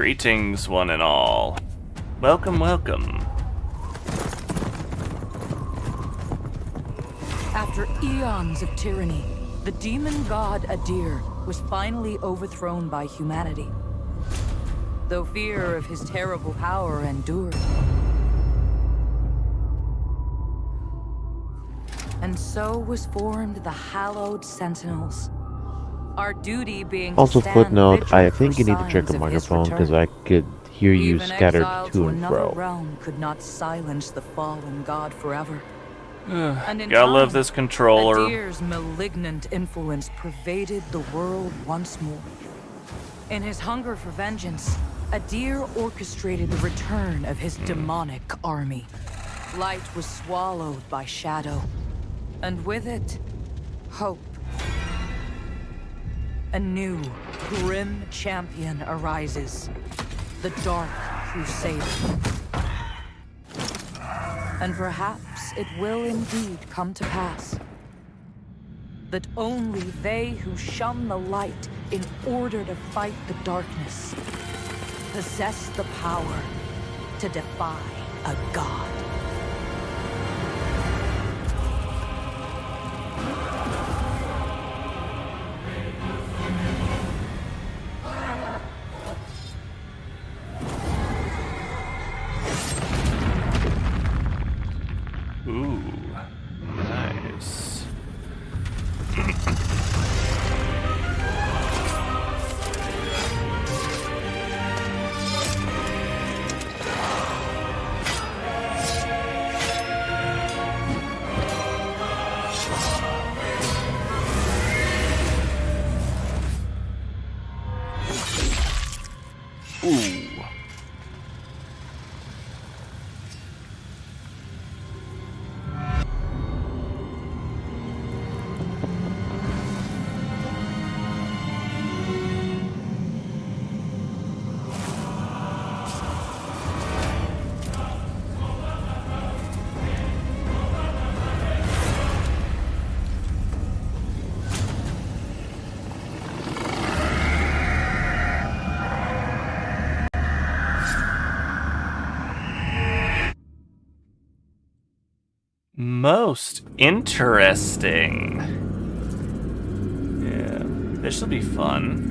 Greetings, one and all. Welcome, welcome. After eons of tyranny, the demon god Adir was finally overthrown by humanity. Though fear of his terrible power endured. And so was formed the Hallowed Sentinels. Our duty being Also, to stand footnote, vigil I think for you need to check signs the of his microphone because return. I could hear you Even scattered exile to and another fro. realm could not silence the fallen god forever. And in Gotta love time, this controller. Adir's malignant influence pervaded the world once more. In his hunger for vengeance, Adir orchestrated the return of his demonic army. Light was swallowed by shadow, and with it, hope. A new, grim champion arises. The Dark Crusader. And perhaps it will indeed come to pass that only they who shun the light in order to fight the darkness possess the power to defy a god. Ooh, nice. Ooh. Most interesting. Yeah, this will be fun.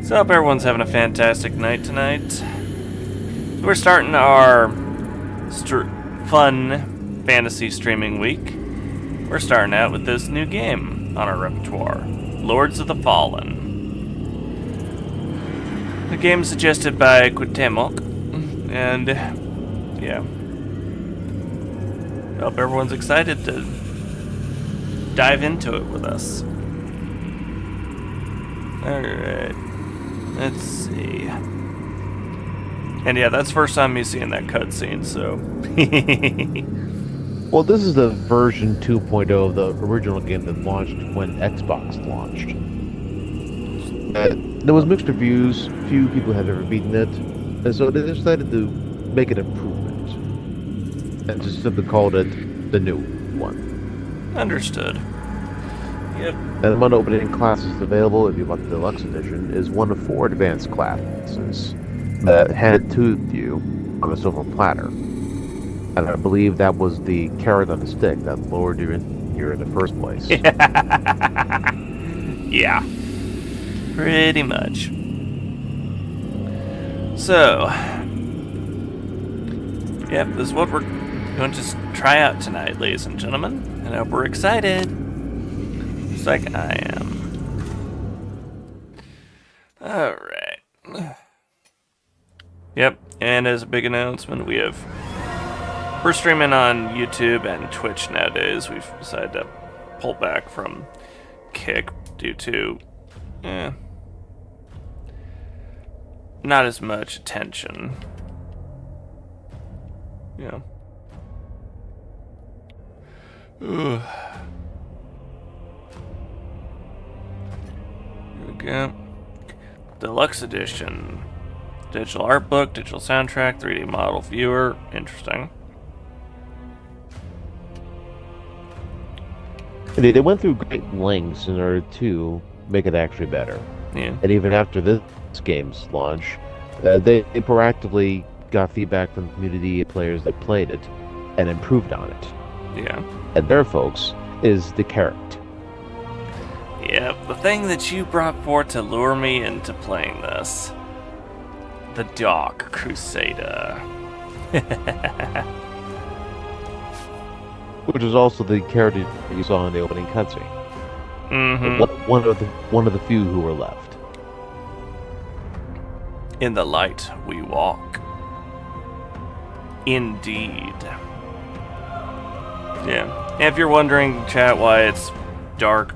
So I hope everyone's having a fantastic night tonight. We're starting our fun fantasy streaming week. We're starting out with this new game on our repertoire, Lords of the Fallen. The game suggested by Cuauhtemoc, and yeah. I hope everyone's excited to dive into it with us. Alright. Let's see. And yeah, that's the first time me seeing that cutscene, so. Well, this is the version 2.0 of the original game that launched when Xbox launched. There was mixed reviews, few people had ever beaten it, and so they decided to make an improvement. And just simply called it the new one. Understood. Yep. And among the opening classes available, if you want the deluxe edition, is one of 4 advanced classes that handed to you on a silver platter. And I believe that was the carrot on the stick that lured you in here in the first place. Yeah. Pretty much. So, yep, this is what we're going to try out tonight, ladies and gentlemen. And I hope we're excited. Just like I am. Alright. Yep, and as a big announcement, we're streaming on YouTube and Twitch nowadays. We've decided to pull back from Kick due to not as much attention. Yeah. Ugh. Here we go. Deluxe edition. Digital art book, digital soundtrack, 3D model viewer. Interesting. They went through great lengths in order to make it actually better. Yeah. And even after this this game's launch, they proactively got feedback from the community and players that played it and improved on it. Yeah. And their folks is the carrot. Yep, the thing that you brought forth to lure me into playing this. The Dark Crusader. Which is also the carrot you saw in the opening cutscene. Mm-hmm. One of the few who were left. In the light we walk. Indeed. Yeah. And if you're wondering, chat, why it's dark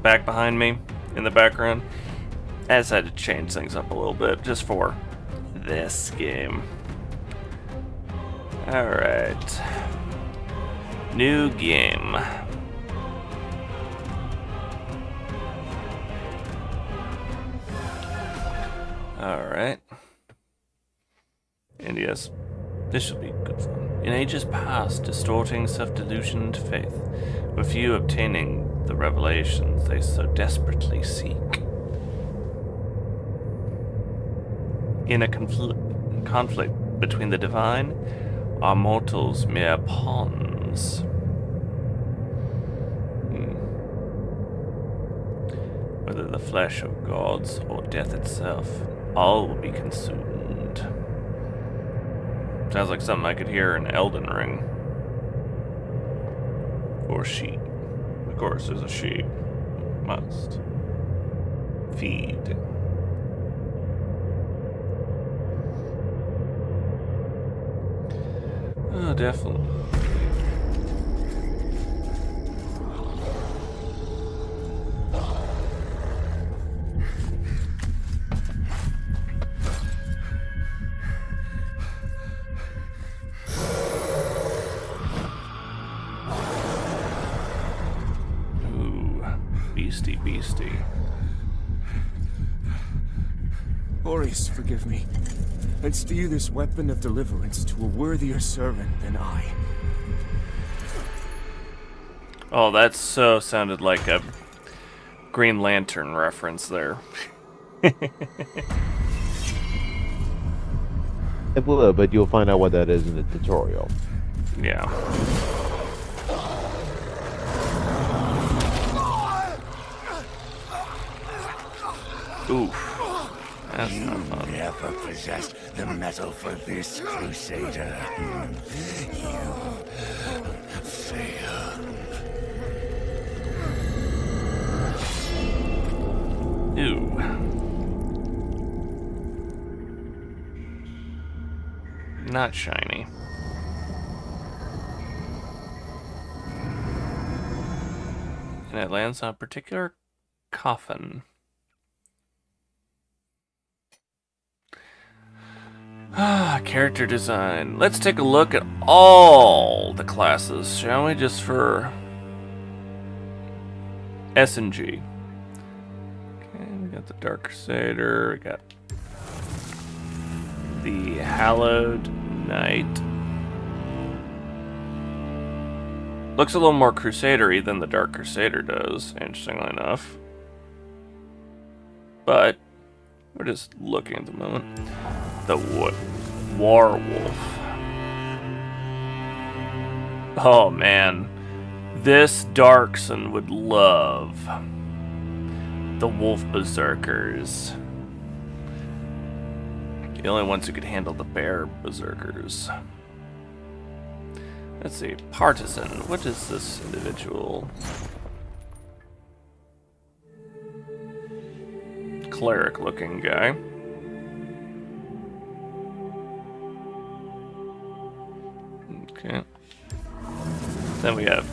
back behind me in the background, I decided to change things up a little bit just for this game. Alright. New game. Alright. And yes, this should be good fun. In ages past, distorting self-delusion into faith, with few obtaining the revelations they so desperately seek. In a conflict between the divine, are mortals mere pawns? Whether the flesh of gods or death itself, all will be consumed. Sounds like something I could hear in Elden Ring. Or sheep. Of course, there's a sheep. Must feed. Oh, definitely. Ooh, beastie. Boris, forgive me. Let's do this weapon of deliverance to a worthier servant than I. Oh, that so sounded like a Green Lantern reference there. It will, but you'll find out what that is in the tutorial. Yeah. Oof. That's not fun. Never possessed the metal for this, Crusader. You failed. Ooh. Not shiny. And it lands on a particular coffin. Character design. Let's take a look at all the classes, shall we? Just for S and G. Okay, we got the Dark Crusader, we got the Hallowed Knight. Looks a little more Crusader-y than the Dark Crusader does, interestingly enough. But we're just looking at the moment. The Warwolf. Oh man, this Darkson would love the Wolf Berserkers. The only ones who could handle the Bear Berserkers. Let's see, Partisan. What is this individual? Cleric-looking guy. Okay. Then we have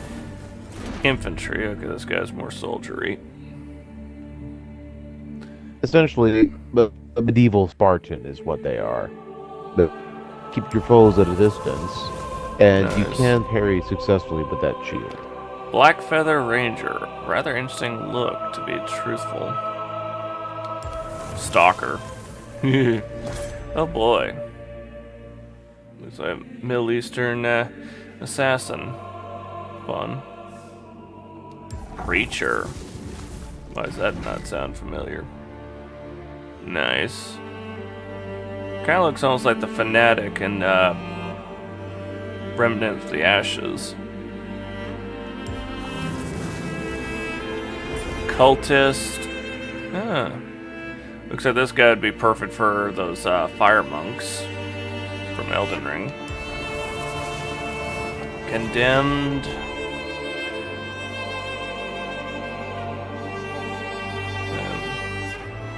infantry. Okay, this guy's more soldiery. Essentially, a medieval Spartan is what they are. But keep your foes at a distance, and you Nice. can parry successfully with that shield. Black Feather Ranger. Rather interesting look, to be truthful. Stalker. Oh boy. Looks like a Middle Eastern assassin. Fun. Preacher. Why does that not sound familiar? Nice. Kind of looks almost like the Fanatic and Remnant of the Ashes. Cultist. Huh. Looks like this guy would be perfect for those fire monks from Elden Ring. Condemned.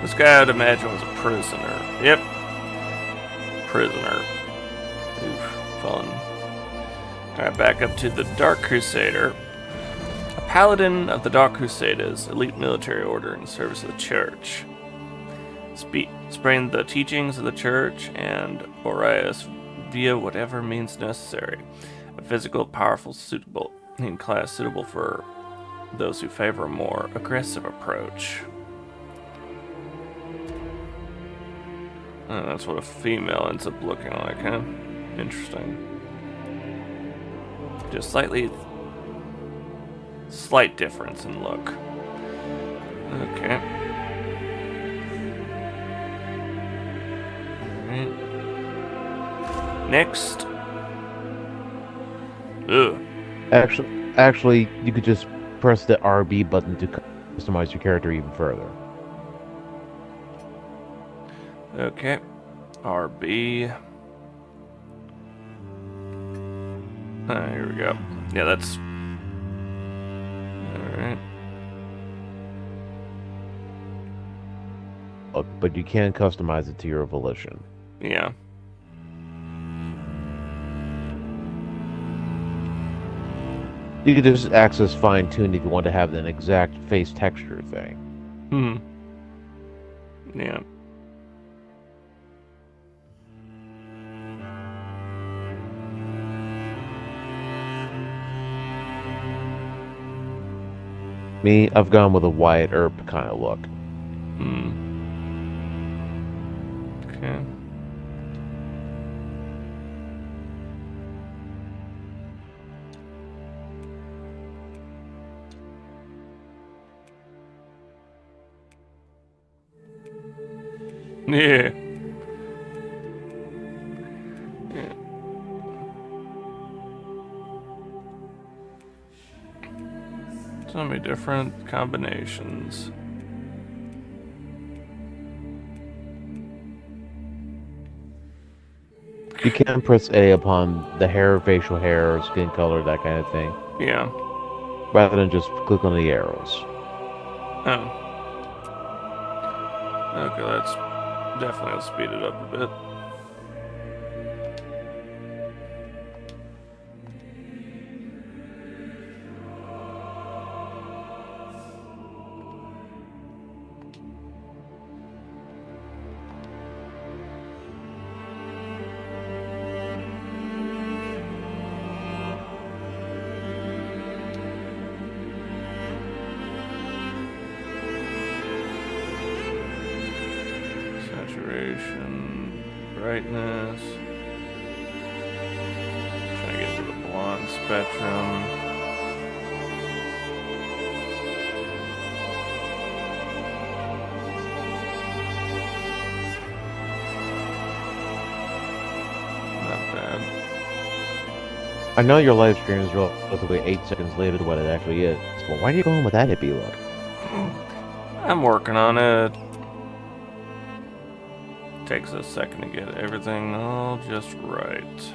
This guy I'd imagine was a prisoner. Yep. Prisoner. Oof, fun. Alright, back up to the Dark Crusader. A paladin of the Dark Crusaders, elite military order in service of the church. Spreading the teachings of the church and Orias via whatever means necessary. A physical, powerful, suitable in class suitable for those who favor a more aggressive approach. That's what a female ends up looking like, huh? Interesting. Just slight difference in look. Okay. Alright. Next. Ugh. Actually, you could just press the RB button to customize your character even further. Okay. RB. Here we go. Yeah, that's... Alright. But you can customize it to your volition. Yeah. You could just access fine-tune if you want to have an exact face texture thing. Yeah. Me, I've gone with a Wyatt Earp kind of look. Okay. Yeah. Yeah. So many different combinations. You can press A upon the hair, facial hair, skin color, that kind of thing, Yeah. rather than just click on the arrows. Oh. Okay, that's definitely will speed it up a bit. Saturation, brightness. Trying to get to the blonde spectrum. Not bad. I know your live stream is relatively 8 seconds later to what it actually is, but why are you going with that hippie look? I'm working on it. Takes a second to get everything all just right.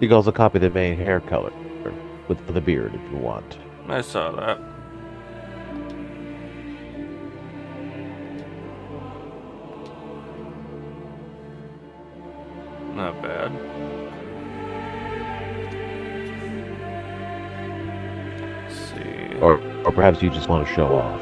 You can also copy the main hair color with the beard if you want. I saw that. Not bad. Let's see. Or perhaps you just want to show off.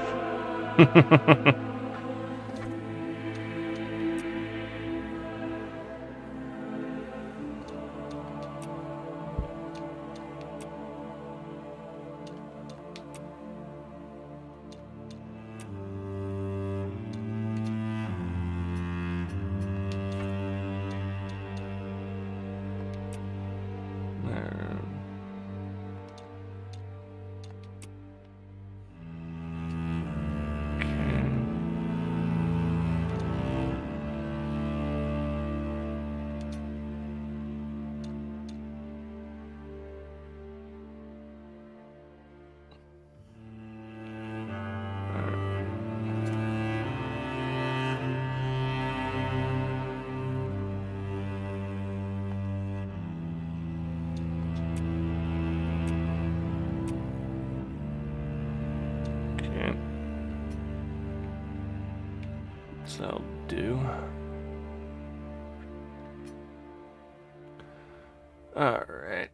That'll do. Alright.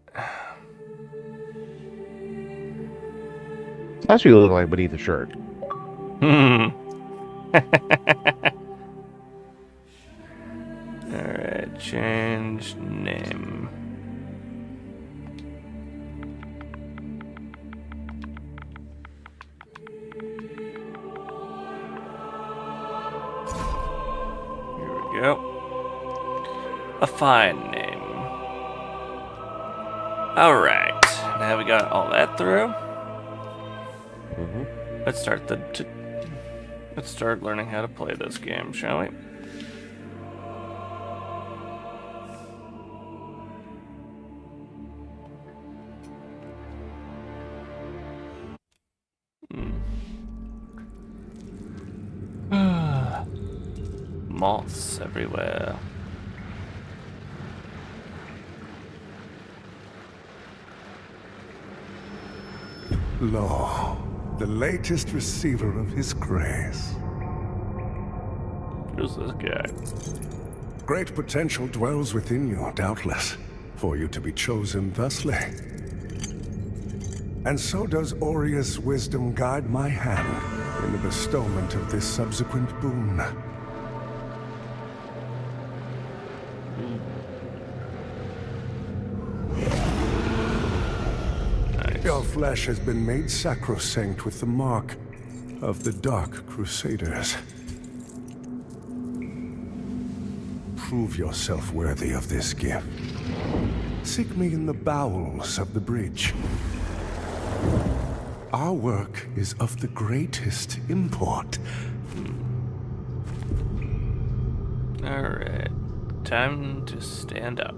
It's actually looking like beneath the shirt. Alright, change name. Here we go. A fine name. Alright, now we got all that through. Let's start learning how to play this game, shall we? Moths everywhere. Lo, the latest receiver of his grace. Who's this guy? Great potential dwells within you, doubtless, for you to be chosen thusly. And so does Aureus' wisdom guide my hand in the bestowment of this subsequent boon. Your flesh has been made sacrosanct with the mark of the Dark Crusaders. Prove yourself worthy of this gift. Seek me in the bowels of the bridge. Our work is of the greatest import. Alright. Time to stand up.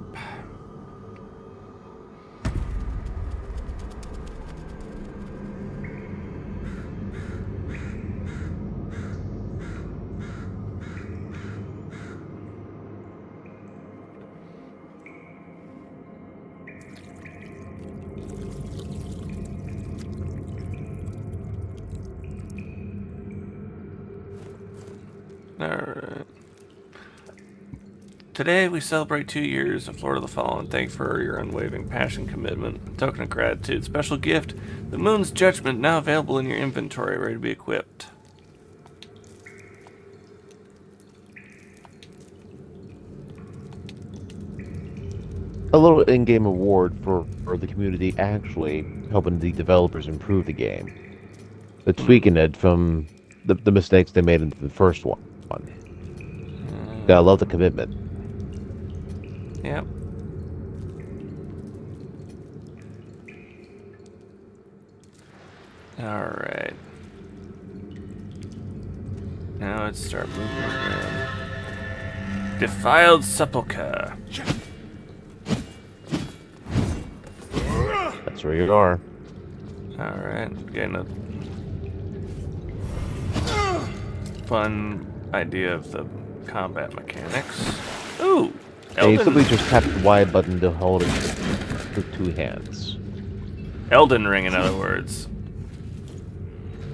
Alright. Today we celebrate 2 years of Lord of the Fallen. Thank you for your unwavering passion, commitment, token of gratitude. Special gift, the Moon's Judgment, now available in your inventory, ready to be equipped. A little in-game award for the community actually helping the developers improve the game. The tweaking it from the mistakes they made in the first one. Gotta love the commitment. Yep. Alright. Now let's start moving around. Defiled Sepulchre. That's where you are. Alright, getting a fun idea of the combat mechanics. Ooh! And you simply Elden, just tap the Y button to hold it with 2 hands. Elden Ring, in other words.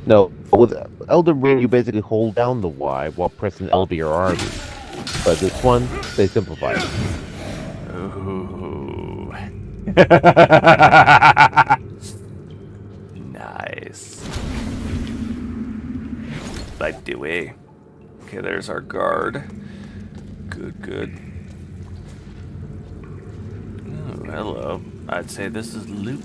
No, with Elden Ring, you basically hold down the Y while pressing LB or RB. But this one, they simplified it. Ooh. Nice. Like the way. Okay, there's our guard. Good, good. Oh, hello. I'd say this is loot.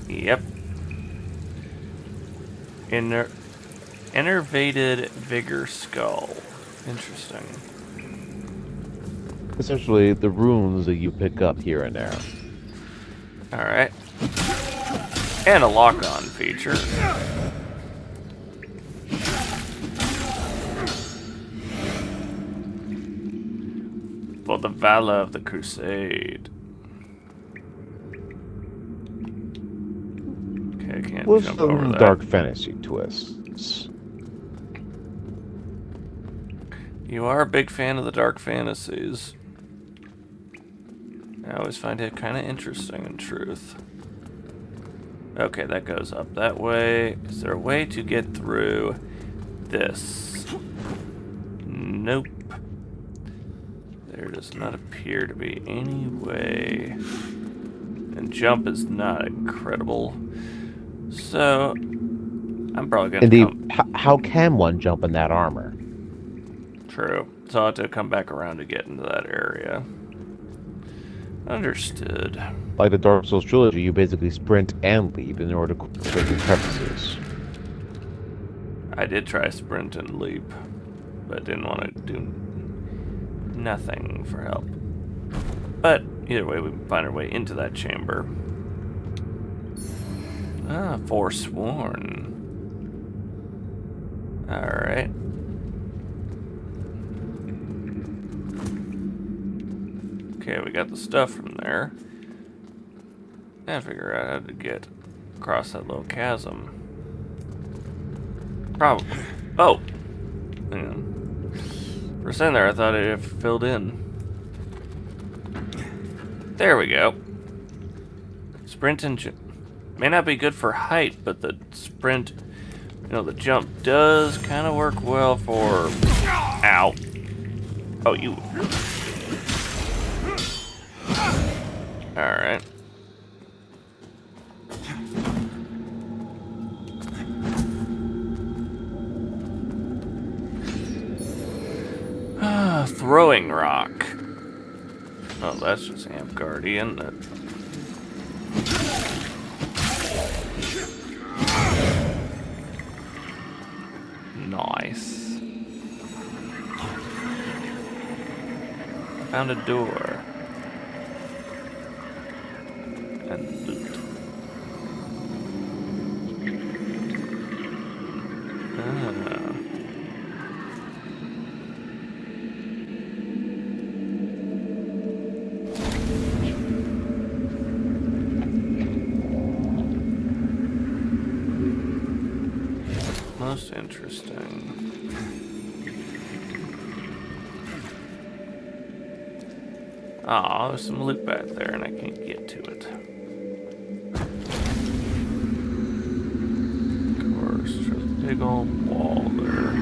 Yep. Innervated Vigor Skull. Interesting. Essentially, the runes that you pick up here and there. Alright. And a lock-on feature. For the valor of the crusade. Okay, I can't With jump over some that. dark fantasy twists. You are a big fan of the dark fantasies. I always find it kind of interesting, in truth. Okay, that goes up that way. Is there a way to get through this? Nope. There does not appear to be any way. And jump is not incredible. So, I'm probably going to Indeed, how can one jump in that armor? True. So I'll have to come back around to get into that area. Understood. Like the Dark Souls trilogy, you basically sprint and leap in order to quick certain crevices. I did try sprint and leap, but didn't want to do nothing for help. But either way, we can find our way into that chamber. Ah, Forsworn. Alright. Okay, we got the stuff from there. And figure out how to get across that little chasm. Probably. Oh! Yeah. For a second there, I thought it had filled in. There we go. Sprint and jump. May not be good for height, but the sprint, you know, the jump does kind of work well for... Ow. Oh, you... Alright. Throwing rock. Oh, that's just Amp Guardian. Nice. Found a door. And loot. Ah. Most interesting. Ah, there's some loot back there and I can't get to it. Of course, there's a big old wall there.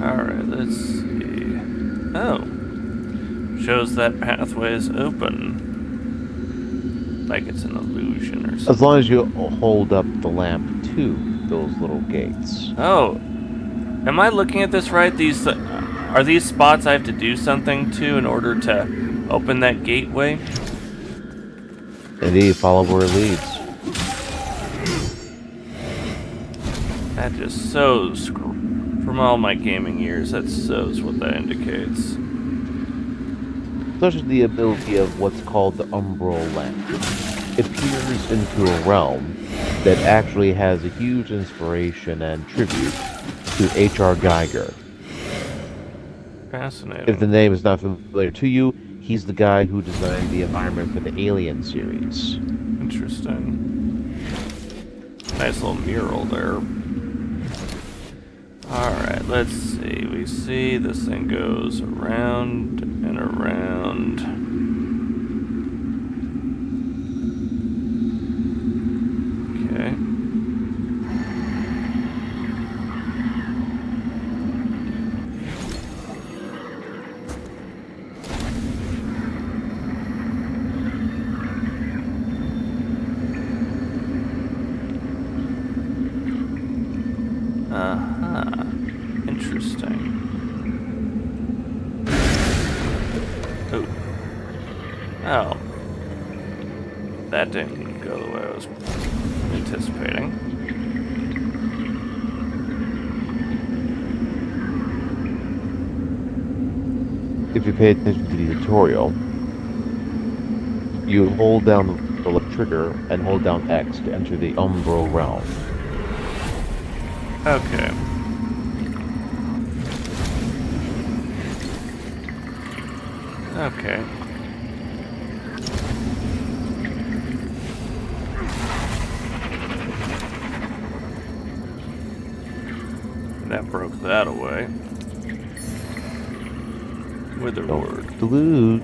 Alright, let's see. Oh. Shows that pathway is open. Like it's an illusion or something. As long as you hold up the lamp to those little gates. Oh. Am I looking at this right? These are these spots I have to do something to in order to open that gateway? Indeed, follow where it leads. That just shows, from all my gaming years, that shows what that indicates. Such as the ability of what's called the Umbral Lamp. It peers into a realm that actually has a huge inspiration and tribute to H.R. Geiger. Fascinating. If the name is not familiar to you, he's the guy who designed the environment for the Alien series. Interesting. Nice little mural there. Alright, let's see. We see this thing goes around and around. Okay. Uh-huh. Interesting. Ooh. Oh. That didn't go the way I was anticipating. If you pay attention to the tutorial, you hold down the left trigger and hold down X to enter the Umbral realm. Okay. Okay. That broke that away. With the word. The loot.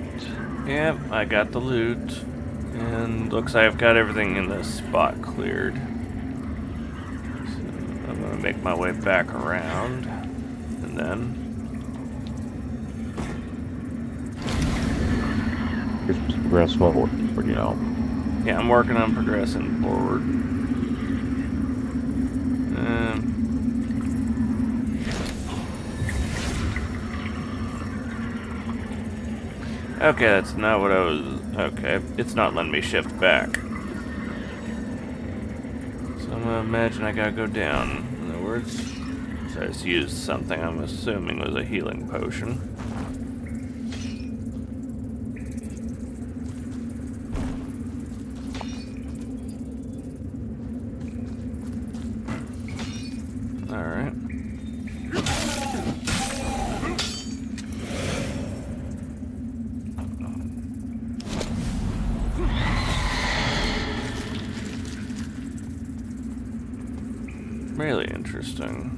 Yep, I got the loot. And looks like I've got everything in this spot cleared. So I'm gonna make my way back around. And then... Just progress forward, you know. yeah, I'm working on progressing forward. Okay, that's not what I was... okay, it's not letting me shift back. So I'm gonna imagine I gotta go down. In other words, so I just used something I'm assuming was a healing potion. Alright. Really interesting.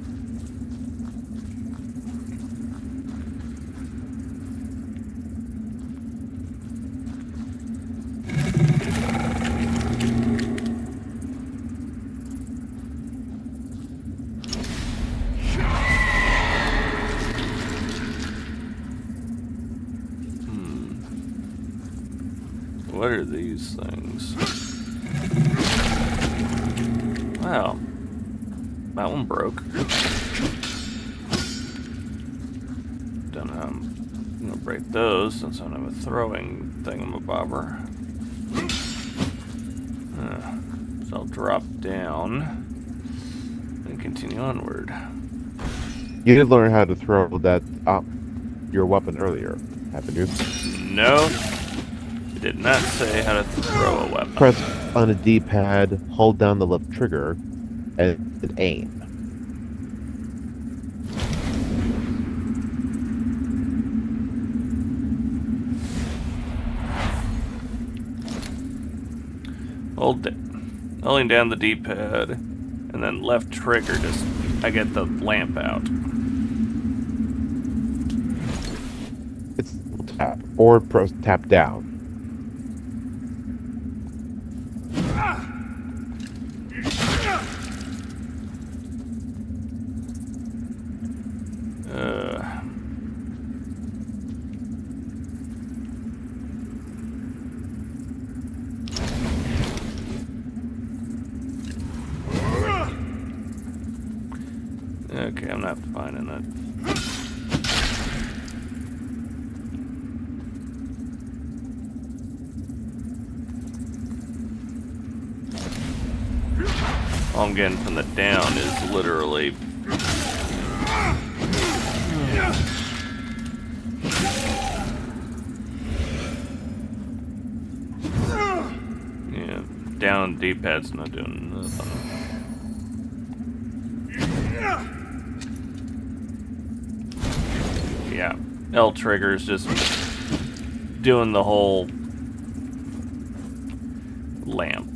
What are these things? Wow. That one broke. Don't know how I'm gonna break those since I don't have a throwing thingamabobber. So I'll drop down and continue onward. You did learn how to throw that your weapon earlier, haven't you? No, it did not say how to throw a weapon. Press on a D-pad, hold down the left trigger, and aim. Holding down the D-pad, and then left trigger, just I get the lamp out. It's tap, or press tap down. Okay, I'm not finding it. All I'm getting from the down is literally... yeah, down D-pad's not doing nothing. Yeah, L trigger is just doing the whole lamp.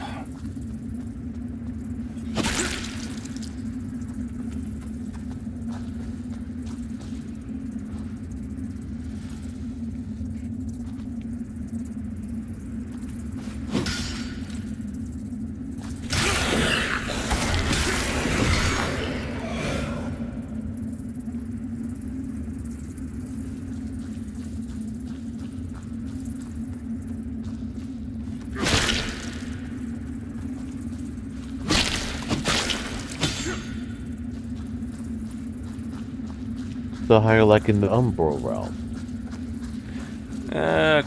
So how you liking the Umbral realm?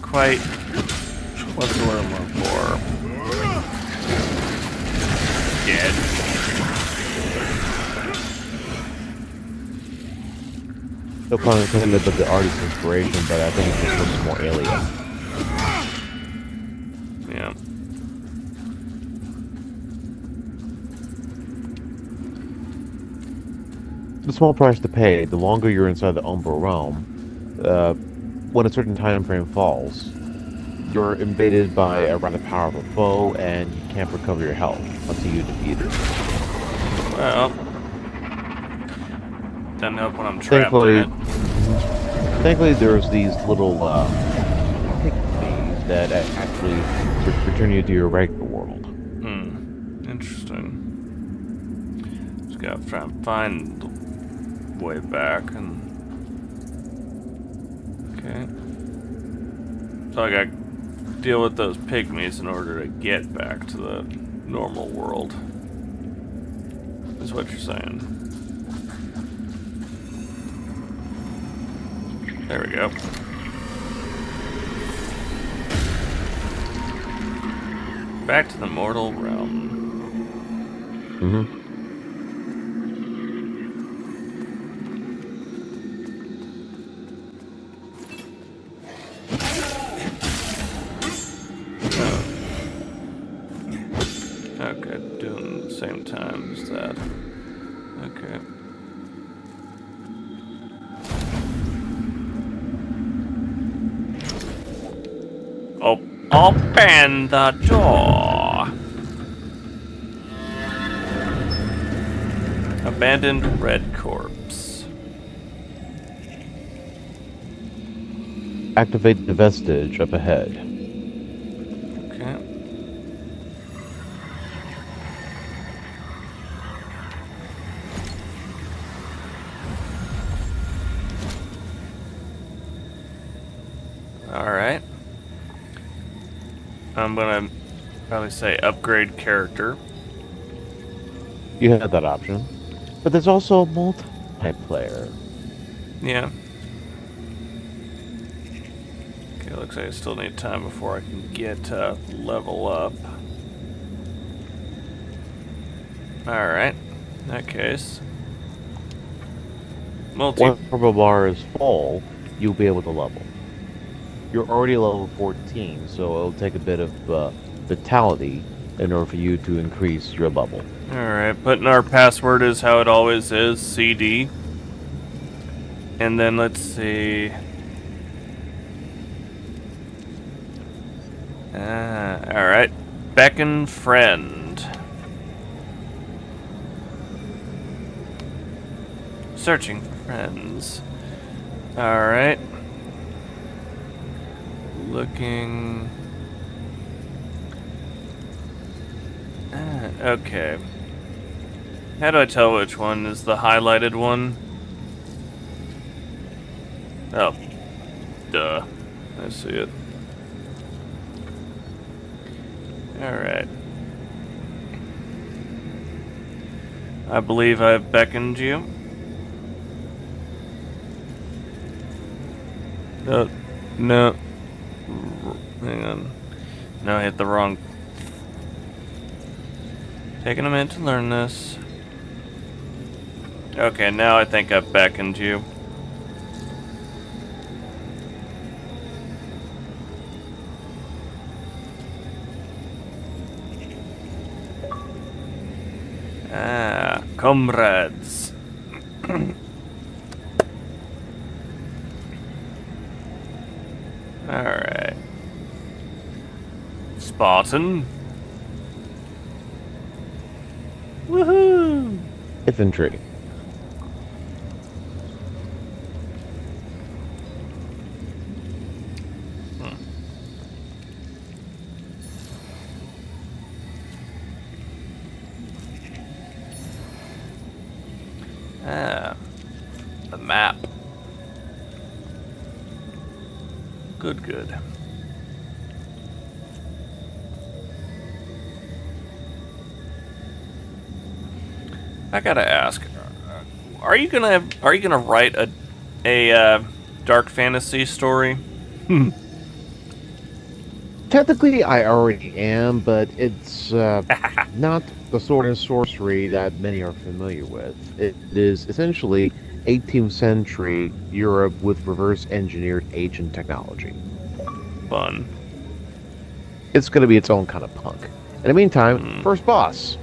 Quite. What's the word I'm looking for? Dead. No pun intended, but the artist's inspiration, but I think it just looks more alien. Yeah. It's a small price to pay. The longer you're inside the Umbral realm, when a certain time frame falls, you're invaded by a rather powerful foe, and you can't recover your health until you defeat it. Well, doesn't help when I'm trapped in it. Thankfully, there's these little pygmies that actually return you to your regular world. Interesting. Just gotta try and find the way back and. Okay. So I gotta deal with those pygmies in order to get back to the normal world. Is what you're saying. There we go. Back to the mortal realm. Okay, doing the same time as that. Okay. Open the door. Abandoned red corpse. Activate the vestige up ahead. Okay. Alright. I'm gonna probably say upgrade character. You have that option. But there's also multiplayer. Yeah. Okay, looks like I still need time before I can get level up. Alright. In that case. Once purple bar is full, you'll be able to level. You're already level 14, so it'll take a bit of vitality in order for you to increase your level. Alright, putting our password is how it always is, CD. And then let's see. Alright. Beckon friend. Searching for friends. Alright. Looking. Okay. How do I tell which one is the highlighted one? Oh. Duh. I see it. Alright. I believe I've beckoned you. No. Hang on. No, I hit the wrong. Taking a minute to learn this. Okay, now I think I've beckoned you. Comrades. Alright. Spartan. Woohoo! Infantry. The map. Good. I gotta ask, are you gonna write a dark fantasy story? Technically, I already am, but it's not the sword and sorcery that many are familiar with. It is essentially 18th century Europe with reverse engineered ancient technology. Fun. It's going to be its own kind of punk. In the meantime, first boss.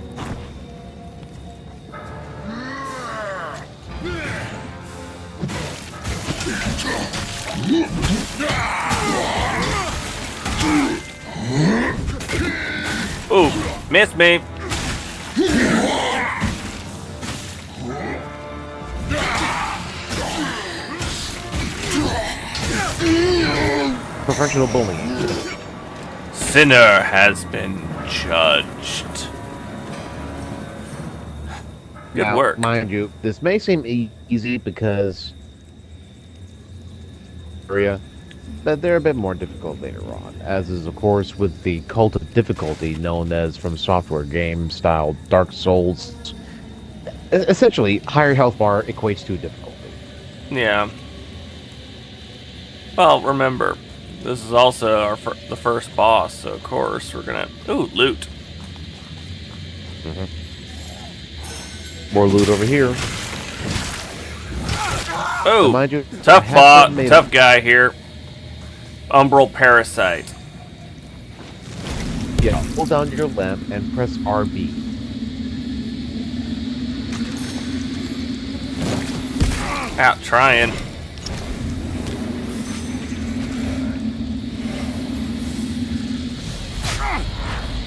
Ooh, missed me. Professional bullying. sinner has been judged. Good Now, work. mind you, this may seem easy because area, but they're a bit more difficult later on, as is of course with the cult of difficulty known as From Software game style Dark Souls. Essentially, higher health bar equates to difficulty. Yeah. Well, remember, this is also the first boss, so of course we're gonna... Ooh, loot. More loot over here. Oh, Mind you, tough I have bot, some made- tough guy here. Umbral Parasite. Yeah, hold down your lamp and press RB. Out trying.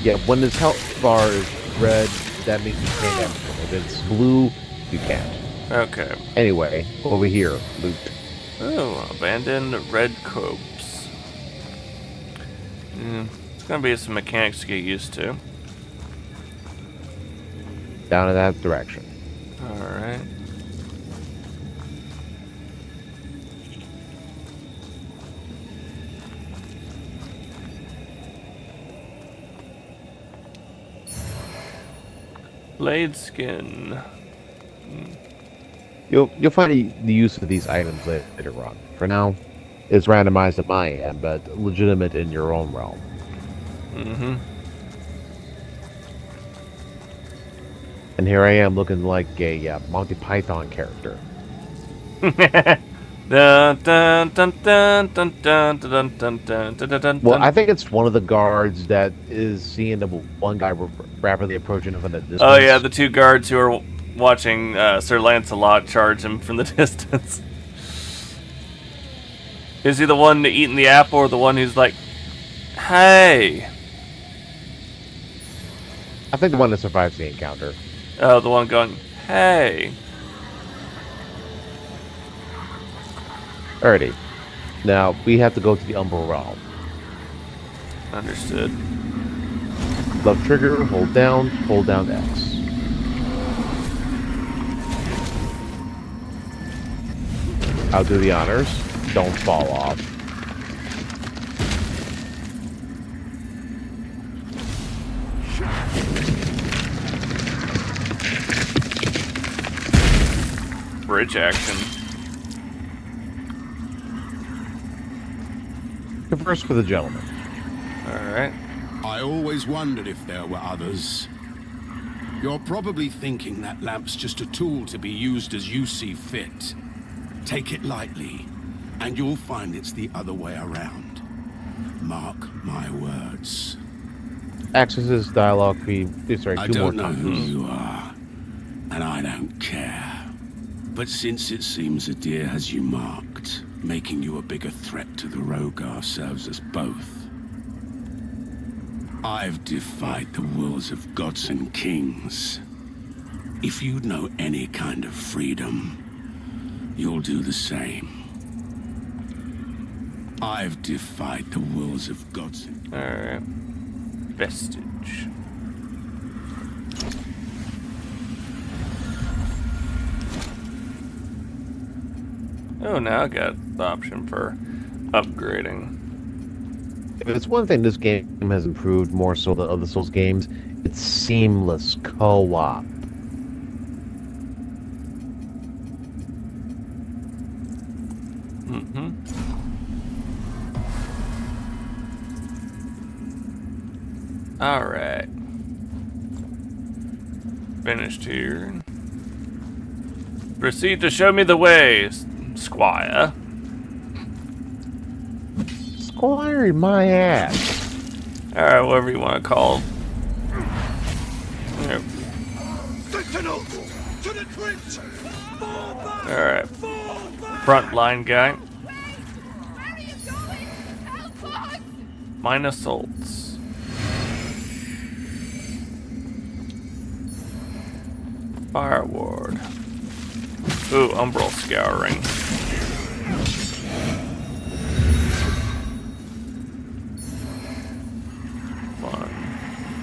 Yeah, when this health bar is red, that means you can't damage them. If it's blue, you can't. Okay. Anyway, over here, loot. Oh, abandoned red copes. It's gonna be some mechanics to get used to. Down in that direction. Alright. Blade skin. You'll find the use of these items later on. For now, it's randomized at my end, but legitimate in your own realm. Mm-hmm. And here I am looking like a Monty Python character. Dun, dun, dun, dun, dun, dun, dun, dun, dun, dun, dun, Well, dun. I think it's one of the guards that is seeing the one guy rapidly approaching from the distance. Oh yeah, the two guards who are watching Sir Lancelot charge him from the distance. Is he the one eating the apple or the one who's like, hey? I think the one that survives the encounter. Oh, the one going, hey. Alrighty. Now, we have to go to the Umbral Realm. Understood. Left trigger, hold down X. I'll do the honors. Don't fall off. Bridge action. First for the gentleman. Alright. I always wondered if there were others. You're probably thinking that lamp's just a tool to be used as you see fit. Take it lightly, and you'll find it's the other way around. Mark my words. Accesses dialogue fee. Sorry, I two more don't know who times. you are, and I don't care. But since it seems Adir has you marked, making you a bigger threat to the Rogar serves us both. I've defied the wills of gods and kings. If you know any kind of freedom, you'll do the same. I've defied the wills of gods and... Alright. Vestige. Oh, now I got the option for upgrading. If it's one thing this game has improved more so than other Souls games, it's seamless co-op. Alright. Finished here. Proceed to show me the way, Squire. Squire my ass. Alright, whatever you want to call it. Yep. Sentinel! To the crypt! Alright. Frontline guy. Where are you going? Help us! Mine assaults. Fire ward. Ooh, umbral scouring.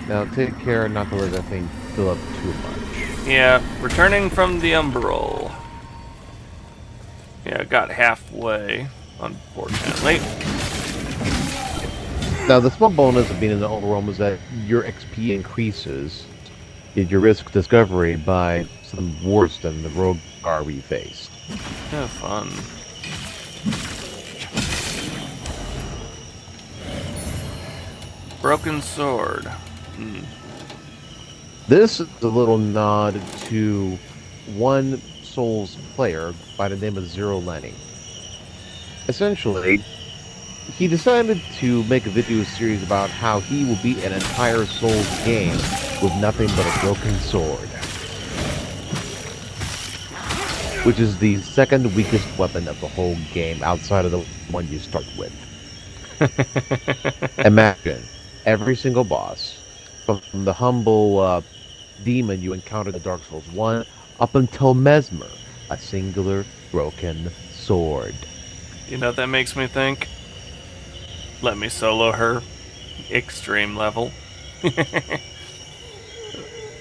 Now take care not to let that thing fill up too much. Yeah, returning from the Umbral. Yeah, got halfway, unfortunately. Now the small bonus of being in the overwhelm is that your XP increases, yet your risk discovery by something worse than the rogue guard we faced. Yeah, fun. Broken sword. This is a little nod to one Souls player by the name of Zero Lenny. Essentially, he decided to make a video series about how he will beat an entire Souls game with nothing but a broken sword. Which is the second weakest weapon of the whole game outside of the one you start with. Imagine every single boss, from the humble demon you encountered in Dark Souls 1 up until Mesmer, a singular broken sword. You know what that makes me think? Let me solo her. Extreme level.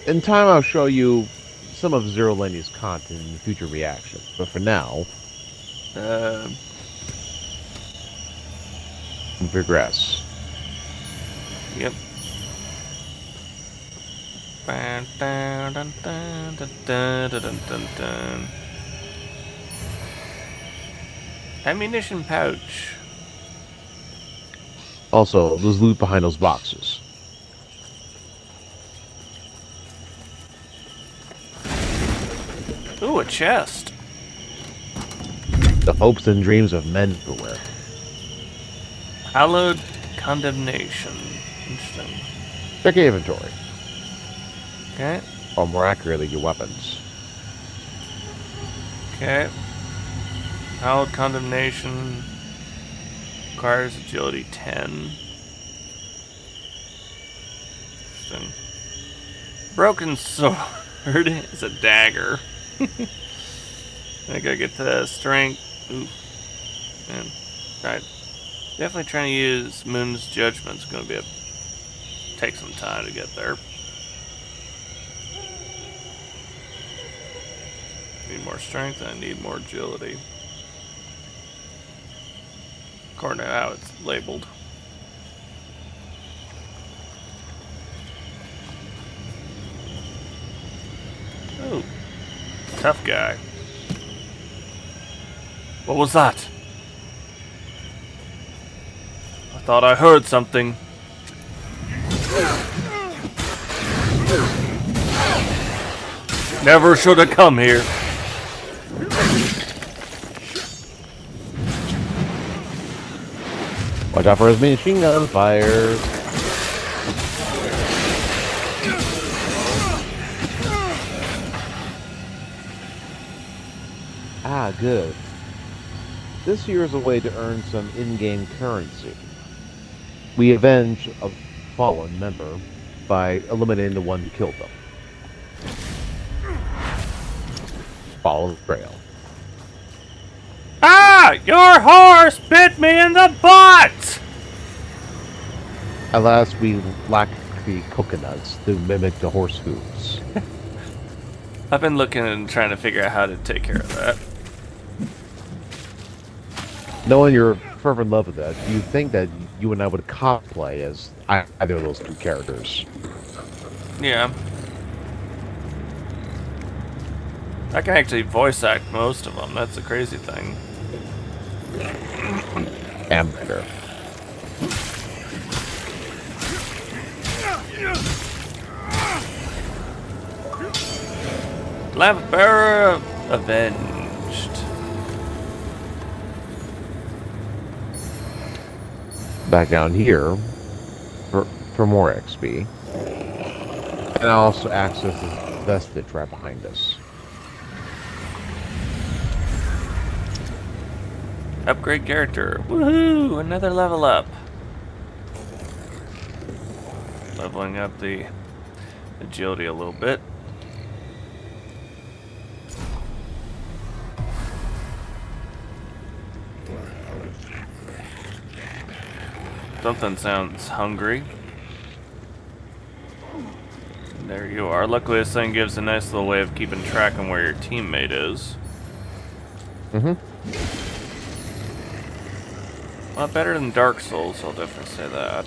In time, I'll show you some of Zero Lenny's content in the future reaction. But for now, progress. Yep. Dun, dun, dun, dun, dun, dun, dun, dun, dun. Ammunition pouch. Also, there's loot behind those boxes. Ooh, a chest. The hopes and dreams of men everywhere. Hallowed condemnation. Interesting. Check your inventory. Okay. Or more accurately, your weapons. Okay. Hallowed condemnation requires agility 10. Interesting. Broken sword is a dagger. I gotta get the strength. Ooh. Man. Alright. Definitely trying to use Moon's Judgment. It's gonna be take some time to get there. Need more strength, I need more agility. According to how it's labeled. Oh, tough guy. What was that? I thought I heard something. Never should have come here. Watch out for his machine gun fire. Ah, good. This here is a way to earn some in-game currency. We avenge a fallen member by eliminating the one who killed them. Follow the trail. Ah! Your horse bit me in the butt! At last, we lack the coconuts to mimic the horse hooves. I've been looking and trying to figure out how to take care of that. Knowing your fervent love of that, do you think that you and I would cosplay as either of those two characters? Yeah. I can actually voice act most of them. That's the crazy thing. And better. Lamp Bearer avenged. Back down here for more XP. And also access this vestige right behind us. Upgrade character. Woohoo! Another level up. Leveling up the agility a little bit. Something sounds hungry. There you are. Luckily, this thing gives a nice little way of keeping track on where your teammate is. Mm-hmm. A lot better than Dark Souls, I'll definitely say that.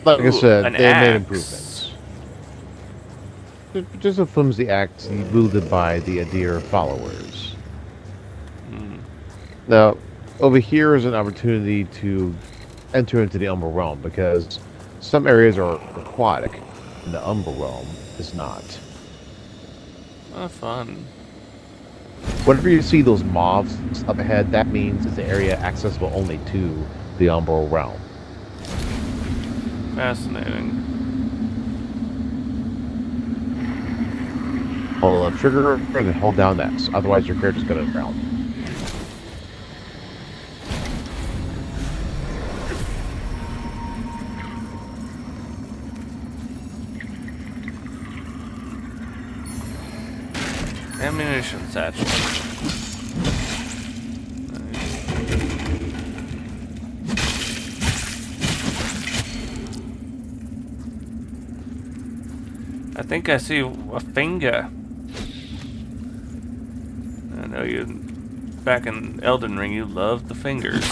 Like I Ooh, said, an they made axe. improvements. Just a flimsy axe wielded by the Adir followers. Now, over here is an opportunity to enter into the Umbral Realm, because some areas are aquatic, and the Umbral Realm is not. Oh, fun. Whenever you see those mobs up ahead, that means it's an area accessible only to the Umbral Realm. Fascinating. Hold on trigger and then hold down X, otherwise your character's gonna drown. Ammunition satchel. I think I see a finger. I know you, back in Elden Ring, you loved the fingers.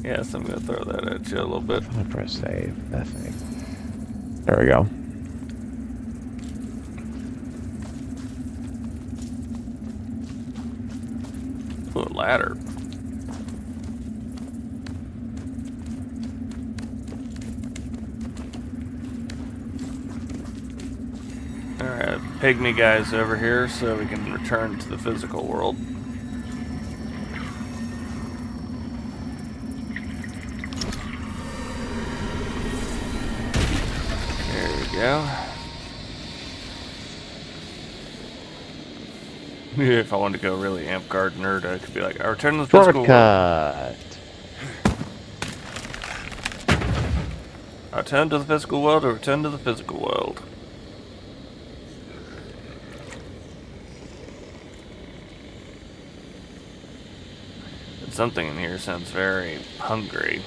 Yes, I'm gonna throw that at you a little bit. I'm gonna press save, that thing. There we go. Ooh, a ladder. Alright, pygmy guys over here so we can return to the physical world. There we go. If I wanted to go really amp guard nerd, I could be like, I return to the physical world. Shortcut! I return to the physical world, or return to the physical world. Something in here sounds very hungry.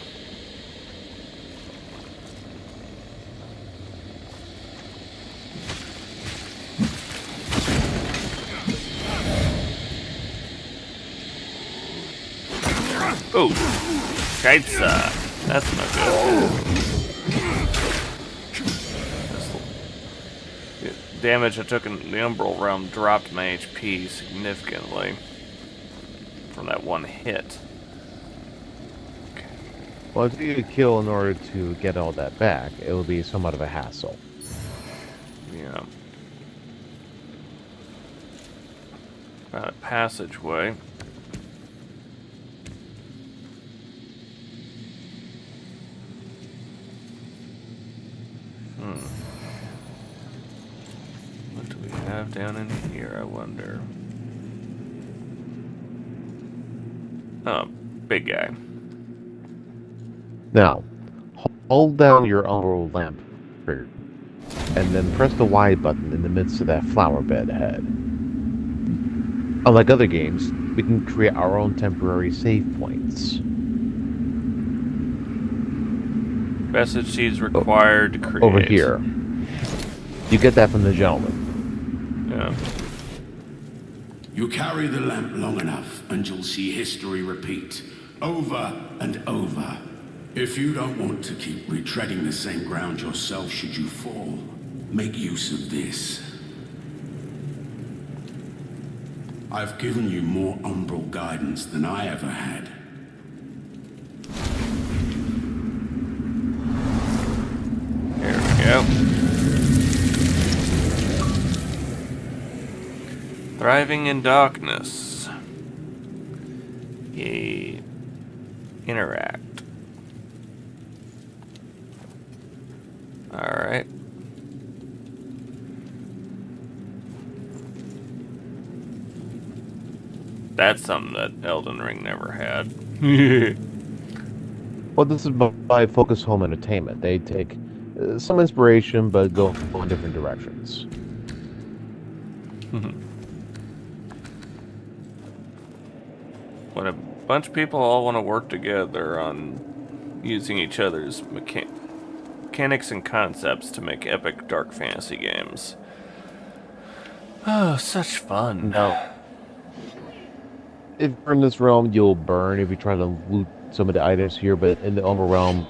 Oh, Kaitsa. That's not good. The damage I took in the Umbral Realm dropped my HP significantly from that one hit. Well, if you kill in order to get all that back, it will be somewhat of a hassle. Yeah. Found a passageway. What do we have down in here, I wonder? Oh, big guy. Now, hold down your Umbral lamp trigger, and then press the Y button in the midst of that flower bed ahead. Unlike other games, we can create our own temporary save points. Message seeds required to create. Over here. You get that from the gentleman. Yeah. You carry the lamp long enough and you'll see history repeat over and over. If you don't want to keep retreading the same ground yourself should you fall, make use of this. I've given you more umbral guidance than I ever had. There we go. Thriving in darkness. Yay. Interact. Alright. That's something that Elden Ring never had. Well, this is by Focus Home Entertainment. They take some inspiration, but go in different directions. When a bunch of people all want to work together on using each other's mechanics and concepts to make epic dark fantasy games. Oh, such fun. No. If you're in this realm, you'll burn if you try to loot some of the items here, but in the Umbra realm,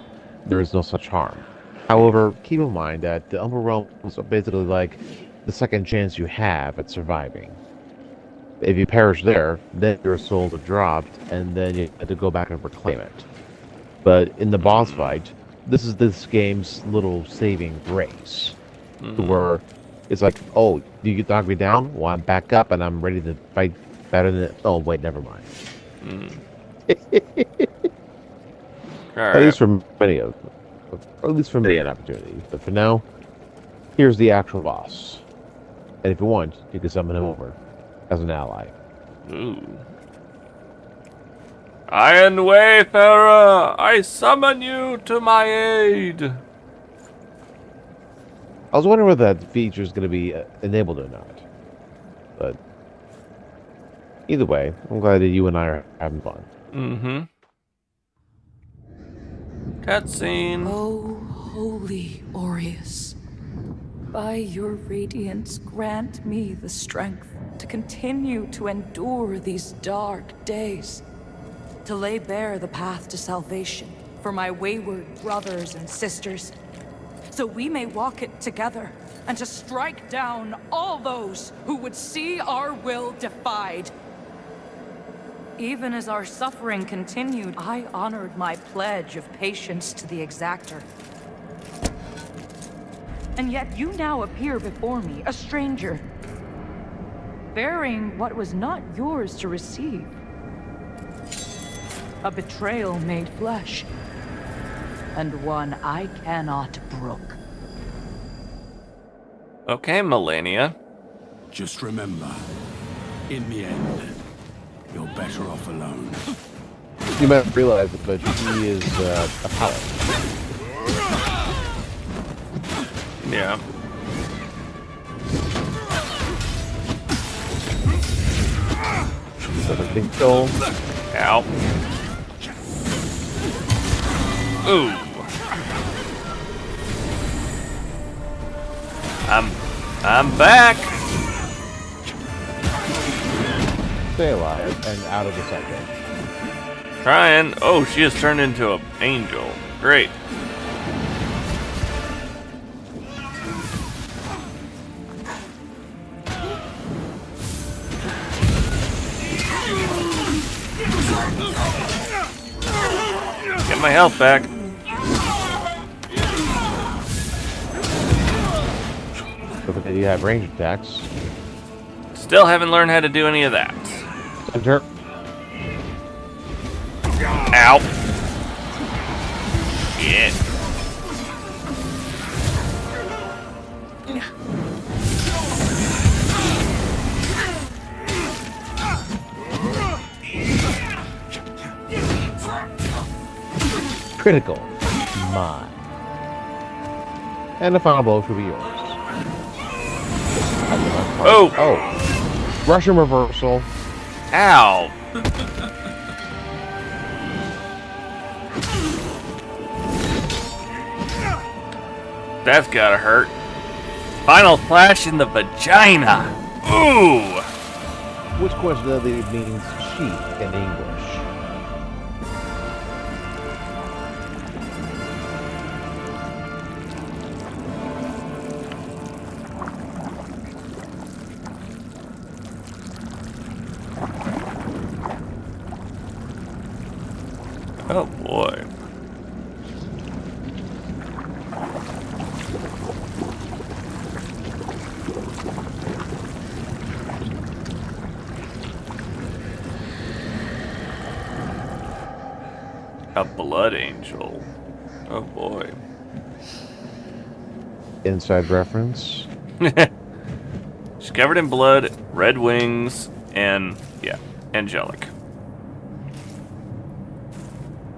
there is no such harm. However, keep in mind that the Umbra realm is basically like the second chance you have at surviving. If you perish there, then your souls are dropped, and then you have to go back and reclaim it. But in the boss fight, this is this game's little saving grace, where it's like, oh, you knock me down? Well, I'm back up, and I'm ready to fight better than... Oh, wait, never mind. All At least right. for many of them. Or at least for many an opportunity. But for now, here's the actual boss. And if you want, you can summon him over as an ally. Ooh. Iron Wayfarer, I summon you to my aid. I was wondering whether that feature is going to be enabled or not. But either way, I'm glad that you and I are having fun. Mm-hmm. Cutscene. Oh, holy Aureus, by your radiance grant me the strength to continue to endure these dark days, to lay bare the path to salvation for my wayward brothers and sisters, so we may walk it together, and to strike down all those who would see our will defied. Even as our suffering continued, I honored my pledge of patience to the Exactor. And yet you now appear before me, a stranger, bearing what was not yours to receive. A betrayal made flesh, and one I cannot brook. Okay, Melania. Just remember, in the end, you're better off alone. You might realize it, but he is a paladin. Yeah. So the big soul. Ow. Ooh. I'm back. Stay alive and out of the sector. Trying. Oh, she has turned into an angel. Great. Get my health back. Look at you have range attacks. Still haven't learned how to do any of that. Center. Ow. Shit. Critical. Mine. And the final blow should be yours. Oh. Oh. Russian reversal. Ow. That's gotta hurt. Final flash in the vagina. Ooh. Which coincidentally means sheep in English. Oh boy. A blood angel. Oh boy. Inside reference. She's covered in blood, red wings, and yeah, angelic.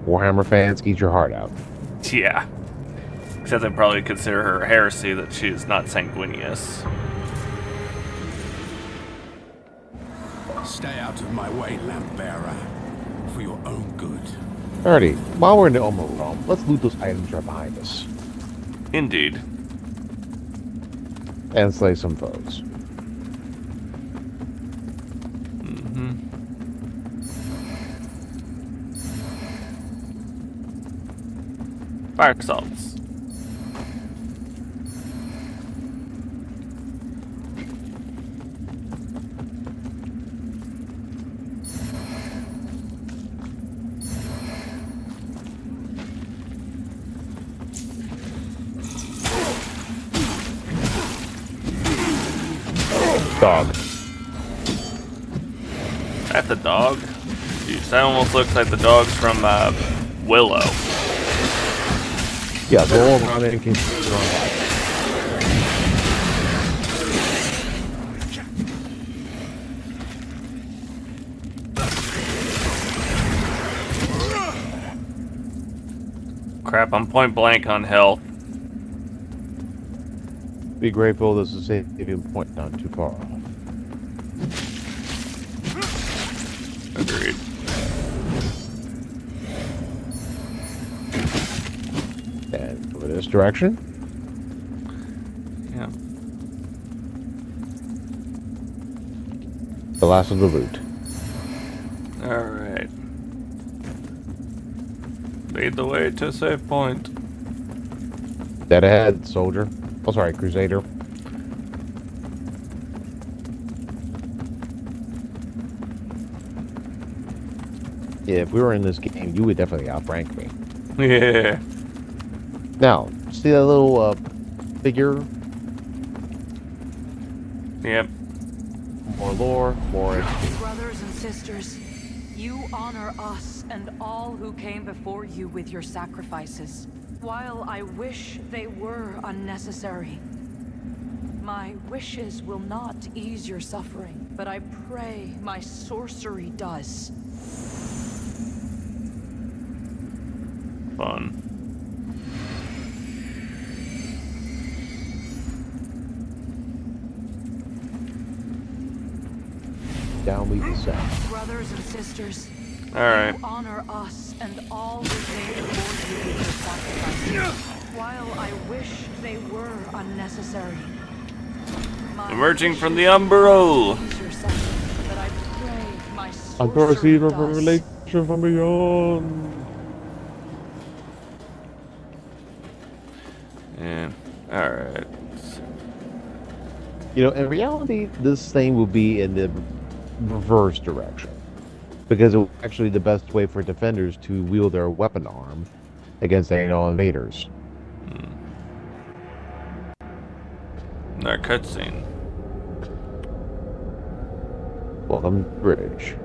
Warhammer fans, eat your heart out. Yeah. Except they probably consider her heresy that she is not sanguineous. Stay out of my way, lamp bearer, for your own good. Alrighty, while we're in the Oma realm, let's loot those items right behind us. Indeed. And slay some foes. Fire salts. Dog. That's the dog? Jeez, that almost looks like the dogs from Willow. Yeah, go all around it in case you're on fire. Crap, I'm point blank on health. Be grateful this is a saving point not too far off. Agreed. And over this direction. Yeah. The last of the loot. Alright. Lead the way to save point. Dead ahead, soldier. Oh, sorry, crusader. Yeah, if we were in this game, you would definitely outrank me. Yeah. Now, see that little figure? Yep. More lore, more XP. Brothers and sisters, you honor us and all who came before you with your sacrifices. While I wish they were unnecessary, my wishes will not ease your suffering, but I pray my sorcery does. Fun. Down we descend. Brothers and sisters, Alright. you honor us and all who came before you with your sacrifices. While I wish they were unnecessary, my Emerging from the wishes Umbral. ease your suffering, but I pray my I sorcery perceive a does. revelation from beyond. Yeah. Alright. You know, in reality, this thing will be in the reverse direction. Because it's actually the best way for defenders to wield their weapon arm against ANL invaders. Our cutscene. Welcome, British.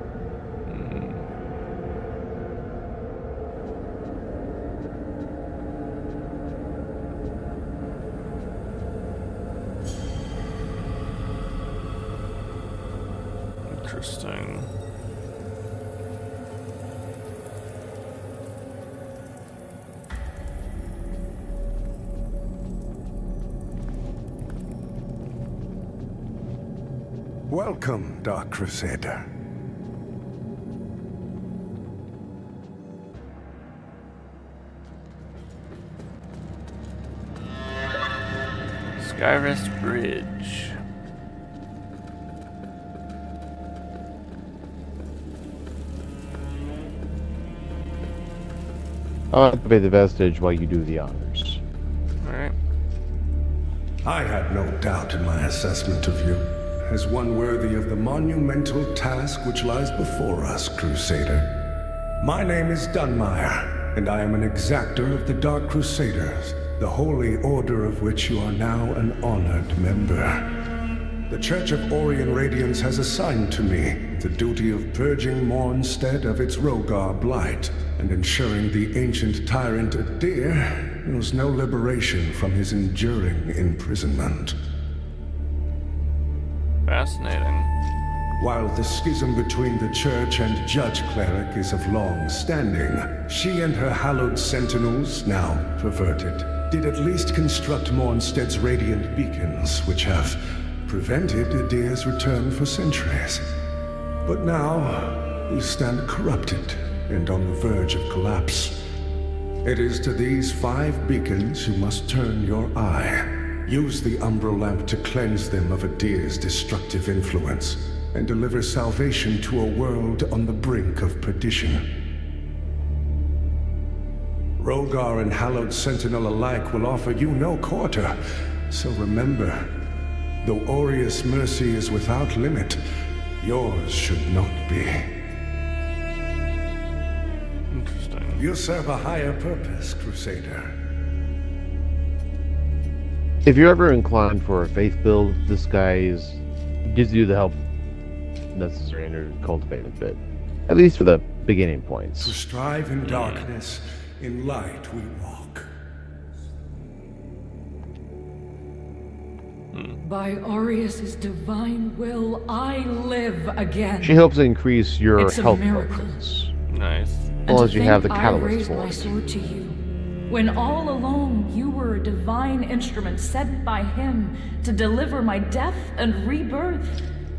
Interesting. Welcome, Dark Crusader. Skyrest Bridge. I'll activate the vestige while you do the honors. Alright. I had no doubt in my assessment of you as one worthy of the monumental task which lies before us, Crusader. My name is Dunmire, and I am an exactor of the Dark Crusaders, the holy order of which you are now an honored member. The Church of Orien Radiance has assigned to me the duty of purging Mornstead of its Rogar blight, and ensuring the ancient tyrant Adir knows no liberation from his enduring imprisonment. Fascinating. While the schism between the Church and Judge Cleric is of long standing, she and her hallowed sentinels, now perverted, did at least construct Mornstead's radiant beacons, which have prevented Adir's return for centuries. But now, these stand corrupted, and on the verge of collapse. It is to these 5 beacons you must turn your eye. Use the umbral lamp to cleanse them of Adir's destructive influence, and deliver salvation to a world on the brink of perdition. Rogar and Hallowed Sentinel alike will offer you no quarter, so remember, though Aureus' mercy is without limit, yours should not be. Interesting. You serve a higher purpose, Crusader. If you're ever inclined for a faith build, this guy gives you the help necessary in order to cultivate a bit. At least for the beginning To points. strive in darkness, in light we walk. By Aureus' divine will, I live again. She helps increase your It's a health miracle. focus. Nice. As long as you have the I catalyst raised for my it. sword to you, when all along you were a divine instrument sent by him to deliver my death and rebirth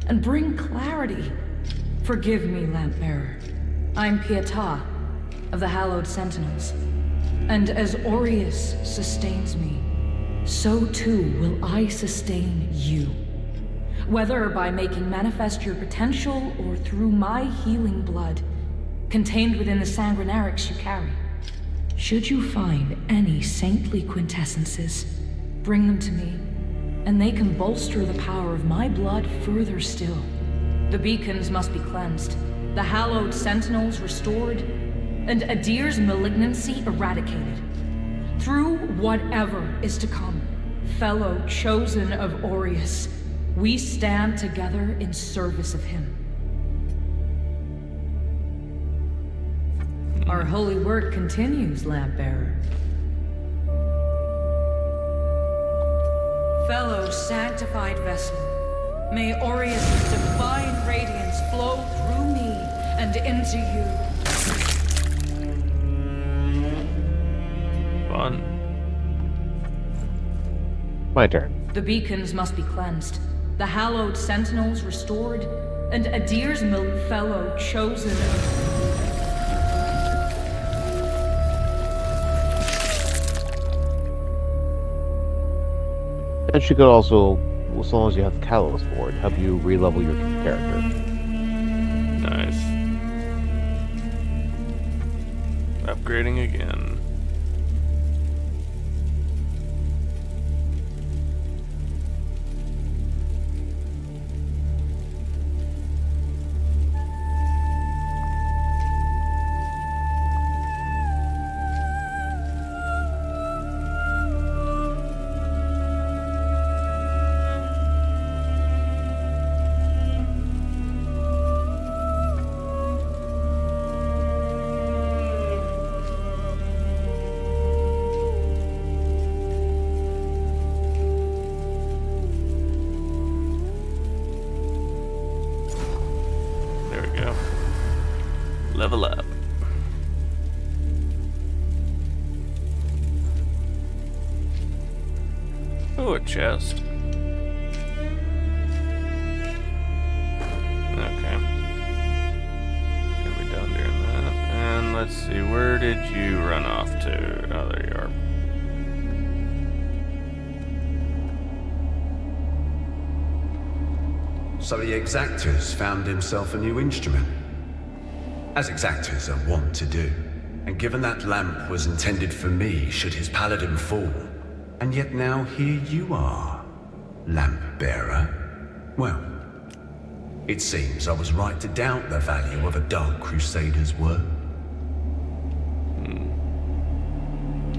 and bring clarity. Forgive me, Lampbearer. I'm Pietà of the Hallowed Sentinels, and as Aureus sustains me, so too will I sustain you. Whether by making manifest your potential or through my healing blood, contained within the sanguinarics you carry. Should you find any saintly quintessences, bring them to me, and they can bolster the power of my blood further still. The beacons must be cleansed, the Hallowed Sentinels restored, and Adir's malignancy eradicated. Through whatever is to come, fellow chosen of Aureus, we stand together in service of him. Our holy work continues, Lampbearer. Fellow sanctified vessel, may Aureus' divine radiance flow through me and into you. Fun. My turn. The beacons must be cleansed, the Hallowed Sentinels restored, and Adir's fellow chosen of... And she could also, as long as you have the catalyst for it, help you re-level your character. Nice. Upgrading again. There we go. Level up. Oh, a chest. Okay. Gonna be done doing that. And let's see, where did you run off to? Oh, there you are. So the Exactors found himself a new instrument. As Exactors are wont to do. And given that lamp was intended for me should his paladin fall, and yet now here you are, Lamp Bearer. Well, it seems I was right to doubt the value of a Dark Crusader's work.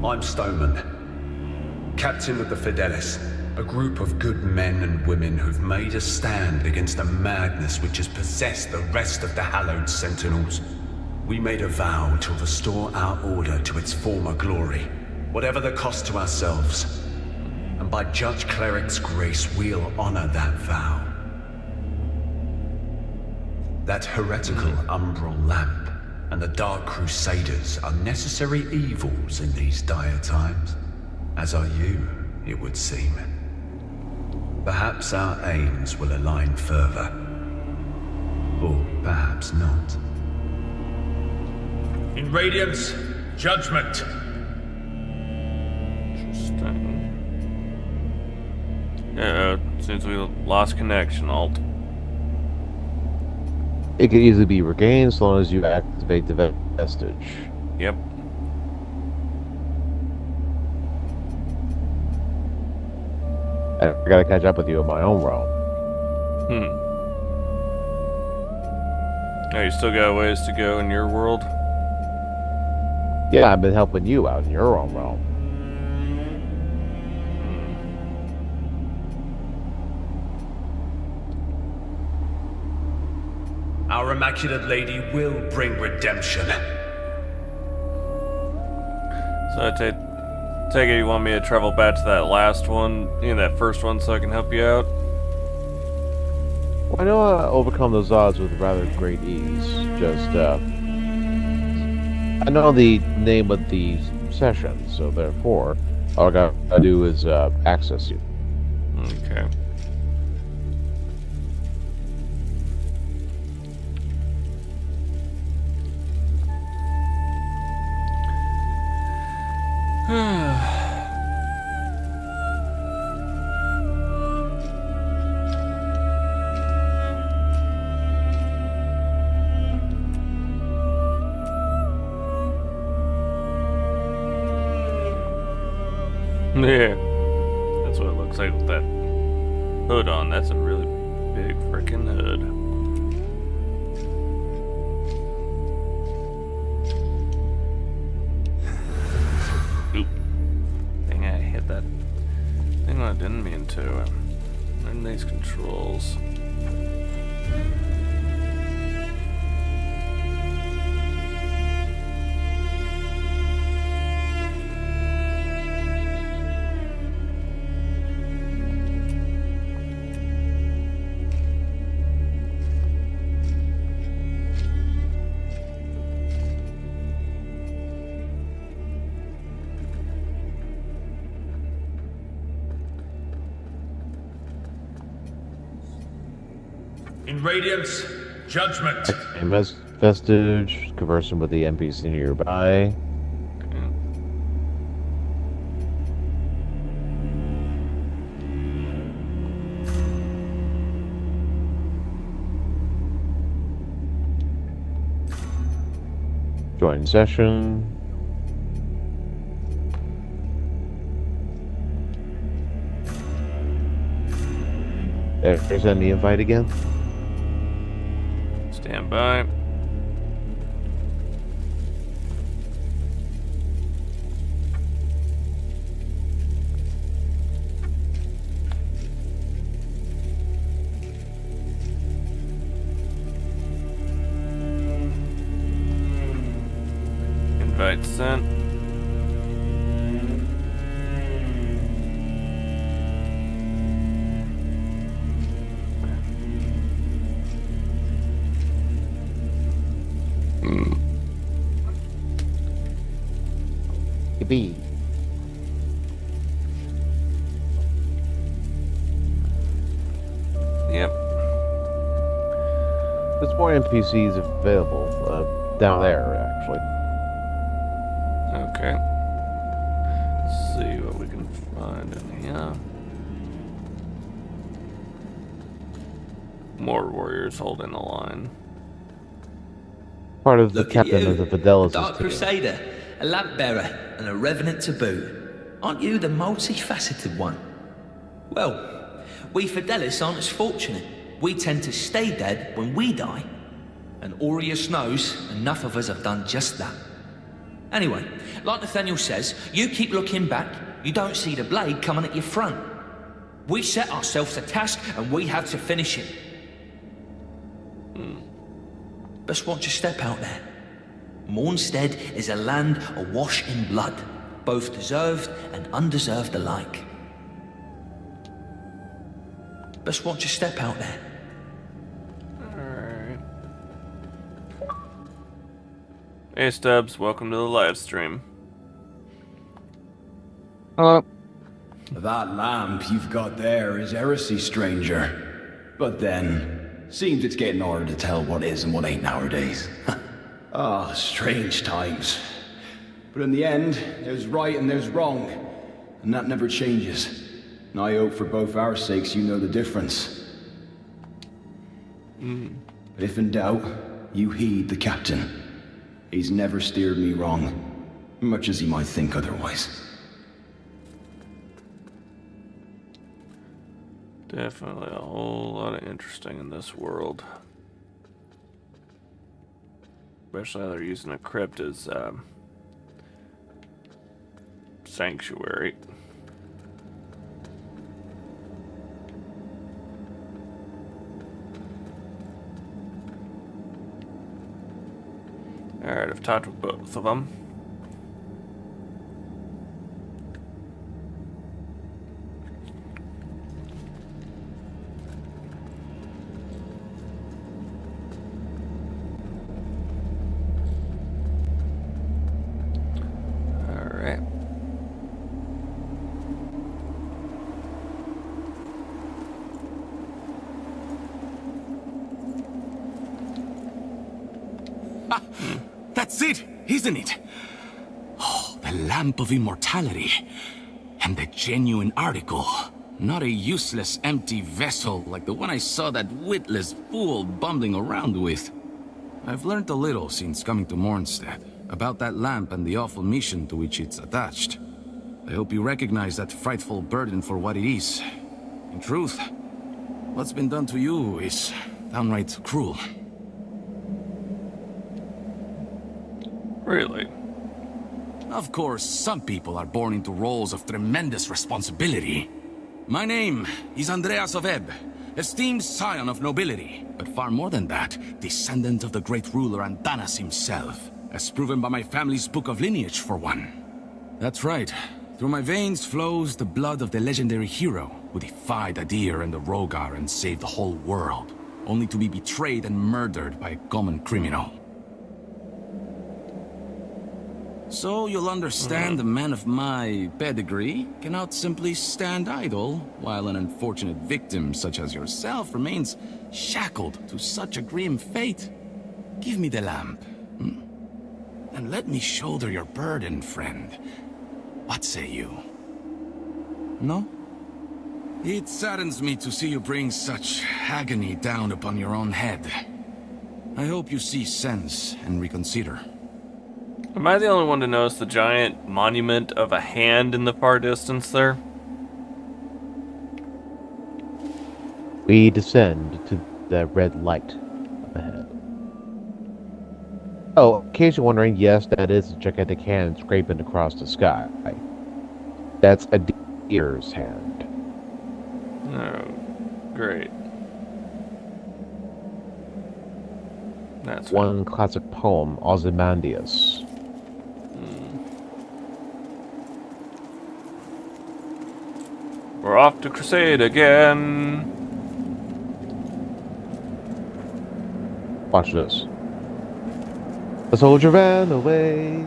I'm Stoneman, captain of the Fidelis, a group of good men and women who've made a stand against the madness which has possessed the rest of the Hallowed Sentinels. We made a vow to restore our order to its former glory, whatever the cost to ourselves. And by Judge Cleric's grace, we'll honor that vow. That heretical umbral lamp and the Dark Crusaders are necessary evils in these dire times, as are you, it would seem. Perhaps our aims will align further, or perhaps not. In Radiance, judgment. Interesting. Uh-oh, seems we lost connection, Alt. It can easily be regained as long as you activate the vestige. Yep. I gotta catch up with you in my own realm. Oh, you still got a ways to go in your world? Yeah, I've been helping you out in your own realm. Our Immaculate Lady will bring redemption. So I take it you want me to travel back to that last one, that first one, so I can help you out? Well, I know I overcome those odds with rather great ease. Just, I know the name of the session, so therefore, all I gotta do is access you. Okay. Yeah, that's what it looks like with that hood on. That's a really big freaking hood. Oop. Dang, I hit that thing I didn't mean to. And these controls. In Radiance, judgment. Name as vestige, conversing with the NPC nearby. Join session. There's the invite again. Stand by. Invite sent. Yippee. Yep. There's more NPCs available down there, actually. Okay. Let's see what we can find in here. More warriors holding the line. Part of the Look at captain you, of the Fidelis a Dark Crusader, a lamp bearer, and a revenant to boot. Aren't you the multifaceted one? Well, we Fidelis aren't as fortunate. We tend to stay dead when we die. And Aureus knows enough of us have done just that. Anyway, like Nathaniel says, you keep looking back, you don't see the blade coming at your front. We set ourselves a task and we have to finish it. Best watch your step out there. Mornstead is a land awash in blood, both deserved and undeserved alike. Best watch your step out there. Alright. Hey Stubbs, welcome to the live stream. Hello. That lamp you've got there is heresy, stranger. But then, seems it's getting harder to tell what is and what ain't nowadays. Ah, strange times. But in the end, there's right and there's wrong. And that never changes. And I hope for both our sakes you know the difference. But if in doubt, you heed the captain. He's never steered me wrong, much as he might think otherwise. Definitely a whole lot of interesting in this world. Especially how they're using a crypt as sanctuary. Alright, I've talked with both of them. Alright. That's it, isn't it? Oh, the Lamp of Immortality. And the genuine article. Not a useless, empty vessel like the one I saw that witless fool bumbling around with. I've learned a little since coming to Mornstead about that lamp and the awful mission to which it's attached. I hope you recognize that frightful burden for what it is. In truth, what's been done to you is downright cruel. Really? Of course, some people are born into roles of tremendous responsibility. My name is Andreas of Ebb, esteemed scion of nobility, but far more than that, descendant of the great ruler Antanas himself, as proven by my family's book of lineage, for one. That's right. Through my veins flows the blood of the legendary hero who defied Adir and the Rogar and saved the whole world, only to be betrayed and murdered by a common criminal. So you'll understand a man of my pedigree cannot simply stand idle while an unfortunate victim such as yourself remains shackled to such a grim fate. Give me the lamp, and let me shoulder your burden, friend. What say you? No? It saddens me to see you bring such agony down upon your own head. I hope you see sense and reconsider. Am I the only one to notice the giant monument of a hand in the far distance there? We descend to the red light up ahead. Oh, in case you're wondering, yes, that is a gigantic hand scraping across the sky. That's a deer's hand. Oh, great. That's one classic poem, Ozymandias. We're off to crusade again. Watch this. The soldier ran away.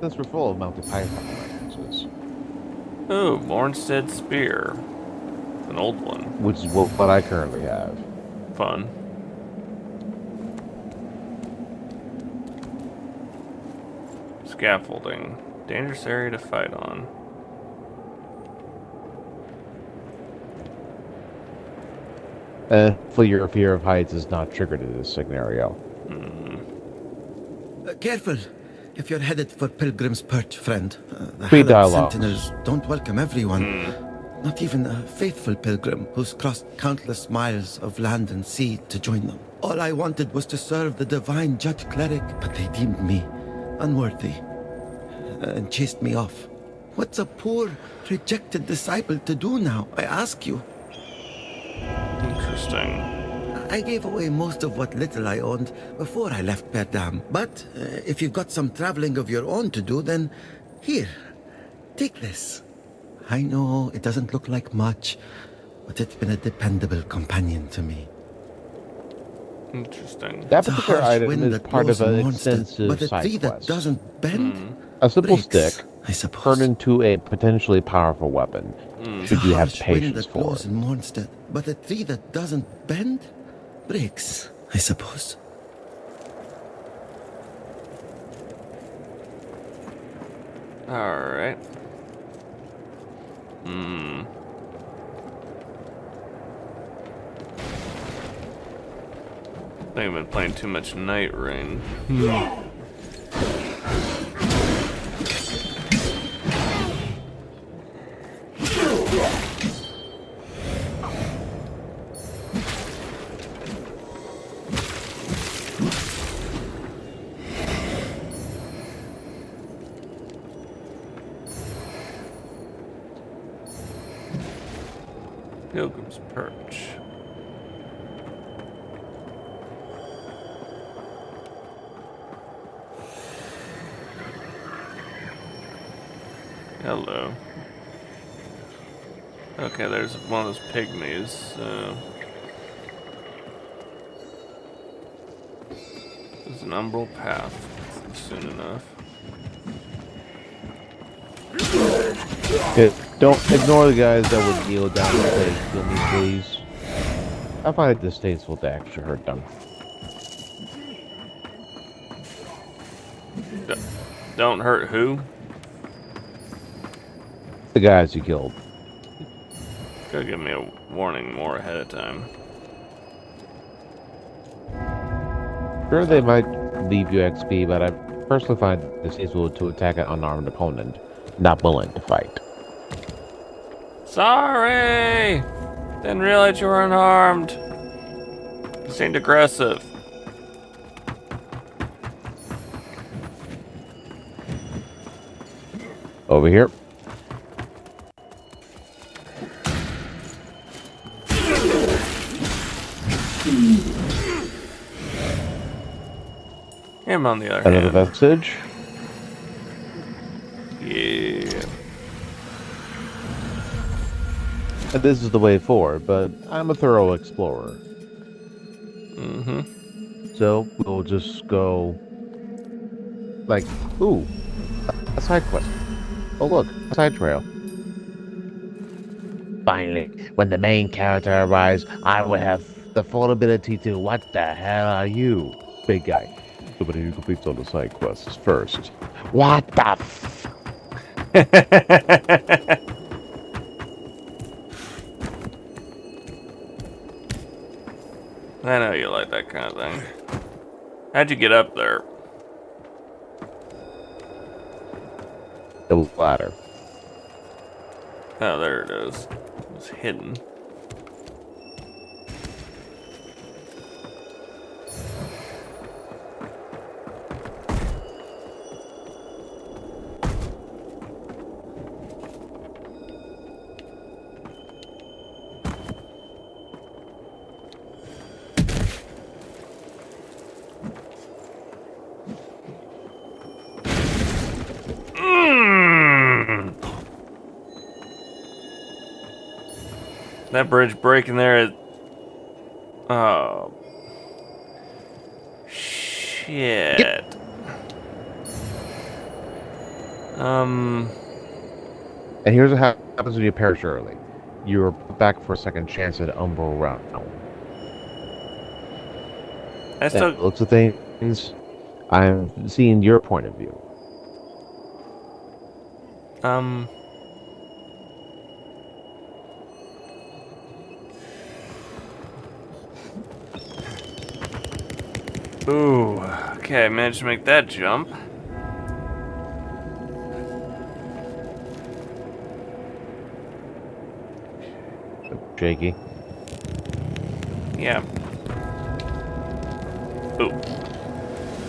Since we're full of Monty Python references. Oh, Mornstead Spear. An old one. Which is what I currently have. Fun. Scaffolding. Dangerous area to fight on. Hopefully your fear of heights is not triggered in this scenario. Careful. If you're headed for Pilgrim's Perch, friend. The Free Halad dialogue. Sentinels don't welcome everyone. Not even a faithful pilgrim who's crossed countless miles of land and sea to join them. All I wanted was to serve the divine judge cleric, but they deemed me unworthy and chased me off. What's a poor, rejected disciple to do now, I ask you? Interesting. I gave away most of what little I owned before I left Perdam. But if you've got some traveling of your own to do, then here, take this. I know it doesn't look like much, but it's been a dependable companion to me. Interesting. That It's a particular harsh item wind is that part blows of an in Mornstead, extensive but a side tree that quest. doesn't bend A simple breaks, stick I suppose. turned into a potentially powerful weapon. Should you have Harsh wind patience that for blows it. in Mornstead, but a tree that doesn't bend breaks. I suppose. Alright. I think I've been playing too much Night Rain. Pilgrim's Perch. Hello. Okay, there's one of those pygmies. There's an umbral path. Soon enough. Okay, don't ignore the guys that would kneel down and say, "Kill me, please." I find it distasteful to actually hurt them. Don't hurt who? The guys you killed. Gotta give me a warning more ahead of time. Sure, they might leave you XP, but I personally find it distasteful to attack an unarmed opponent not willing to fight. Sorry! Didn't realize you were unarmed. You seemed aggressive. Over here. Him on the other Another hand. vestige. Yeah. And this is the way forward, but I'm a thorough explorer. So we'll just go like, ooh, a side quest. Oh look, a side trail. Finally, when the main character arrives, I will have the full ability to what the hell are you? Big guy. Somebody who completes all the side quests first. What the f? I know you like that kind of thing. How'd you get up there? The ladder. Oh, there it is. It's hidden. That bridge breaking there is... Oh. Shit. Yep. And here's what happens when you perish early. You're back for a second chance at Umbral Realm. I still... Looks of things, I'm seeing your point of view. Ooh, okay, I managed to make that jump. Shaky. Yeah. Ooh.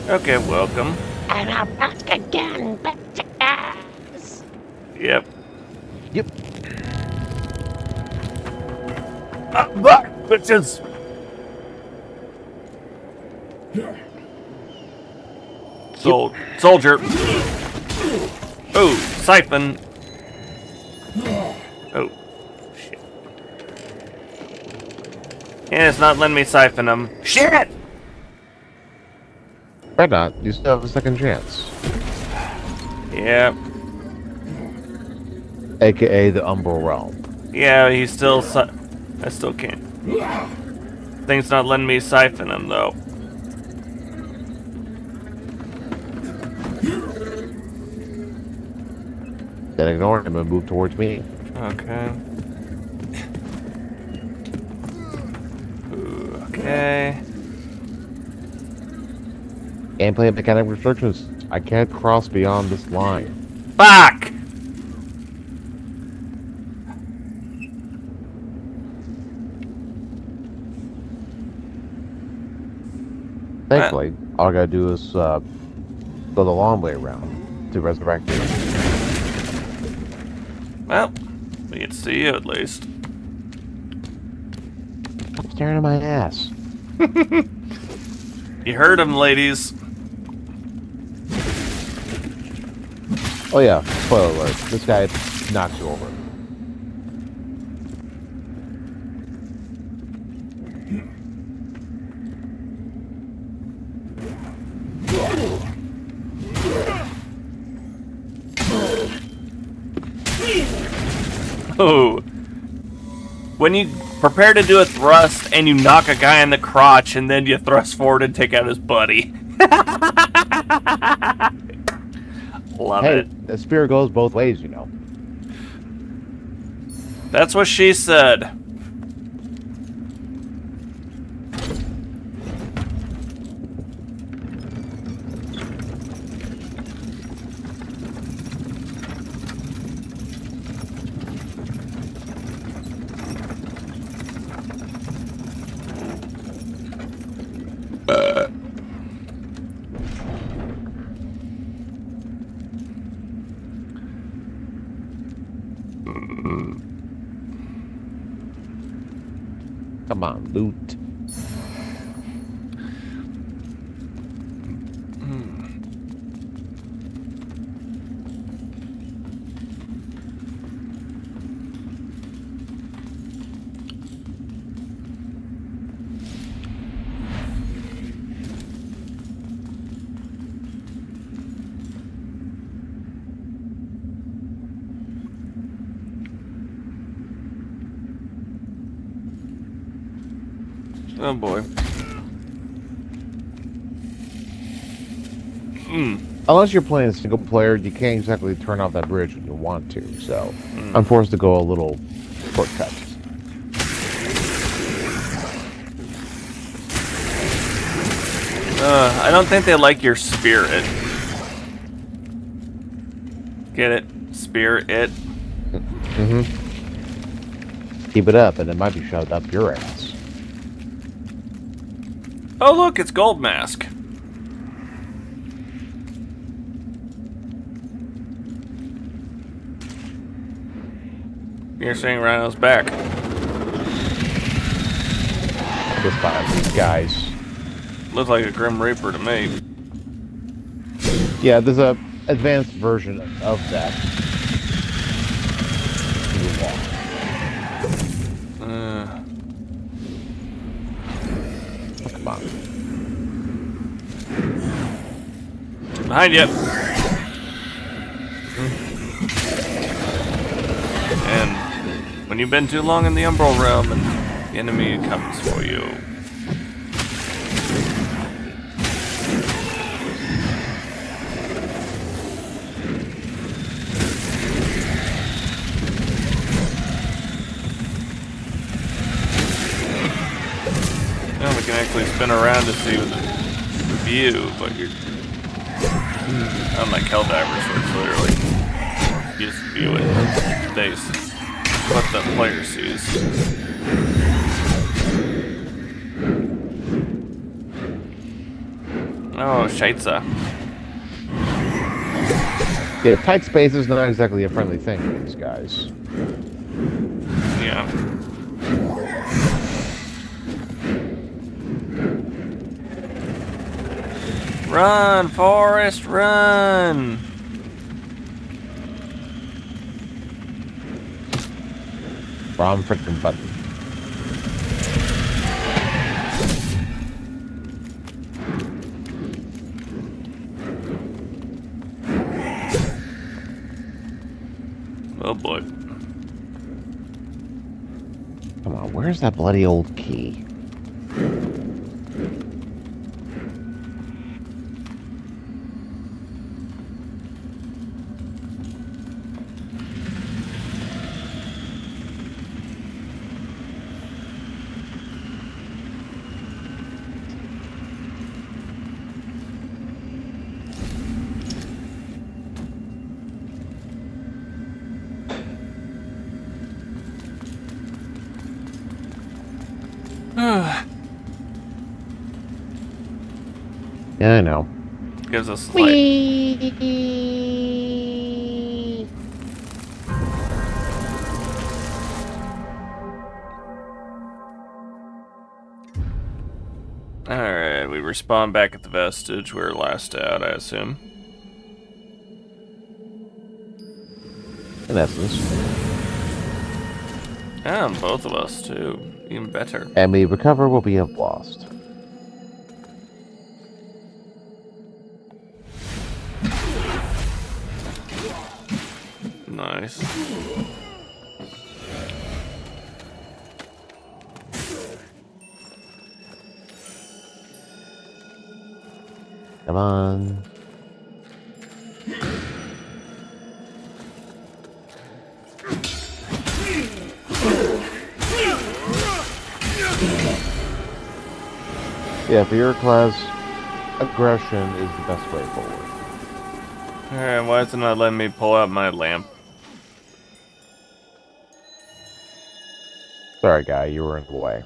Okay, welcome. And I'm back again, bitches. Yep. Yep. Back, bitches! Soldier. Oh, siphon. Oh, shit. And it's not letting me siphon them. Shit! Right not. You still have a second chance. Yeah. AKA the Umbral Realm. Yeah, he's still I still can't. thing's not letting me siphon him, though. Then ignore him and move towards me. Okay. Ooh, okay. Gameplay mechanic restrictions. I can't cross beyond this line. Fuck! Thankfully, all I gotta do is go the long way around to resurrect you. Well, we get to see you at least. Stop staring at my ass. You heard him, ladies. Oh yeah, spoiler alert. This guy knocks you over. Oh. When you prepare to do a thrust and you knock a guy in the crotch and then you thrust forward and take out his buddy. Love Hey, it. the spear goes both ways, you know. That's what she said. Come on, loot. Oh boy. Unless you're playing single player, you can't exactly turn off that bridge when you want to, so I'm forced to go a little shortcut. I don't think they like your spirit. Get it? Spirit. Mm-hmm. Keep it up, and it might be shoved up your ass. Oh look, it's Gold Mask. You're seeing Rhino's back. Just by these guys. Looks like a Grim Reaper to me. Yeah, there's a advanced version of that. Oh, come on. Behind you. And when you've been too long in the Umbral Realm and the enemy comes for you. Well, we can actually spin around to see the view, but you're unlike Helldivers, where it's literally you just view it. They what the player sees. Oh, Scheitza. Yeah, tight space is not exactly a friendly thing for these guys. Yeah. Run, Forrest, run! Wrong freaking button. Oh boy. Come on, where's that bloody old key? Yeah, I know. Gives us like Alright, we respawn back at the Vestige. We were last out, I assume. In essence. And both of us, too. Even better. And we recover what we have lost. Nice. Come on. Yeah, for your class, aggression is the best way forward. Alright, why is it not letting me pull out my lamp? Sorry, guy, you were in the way.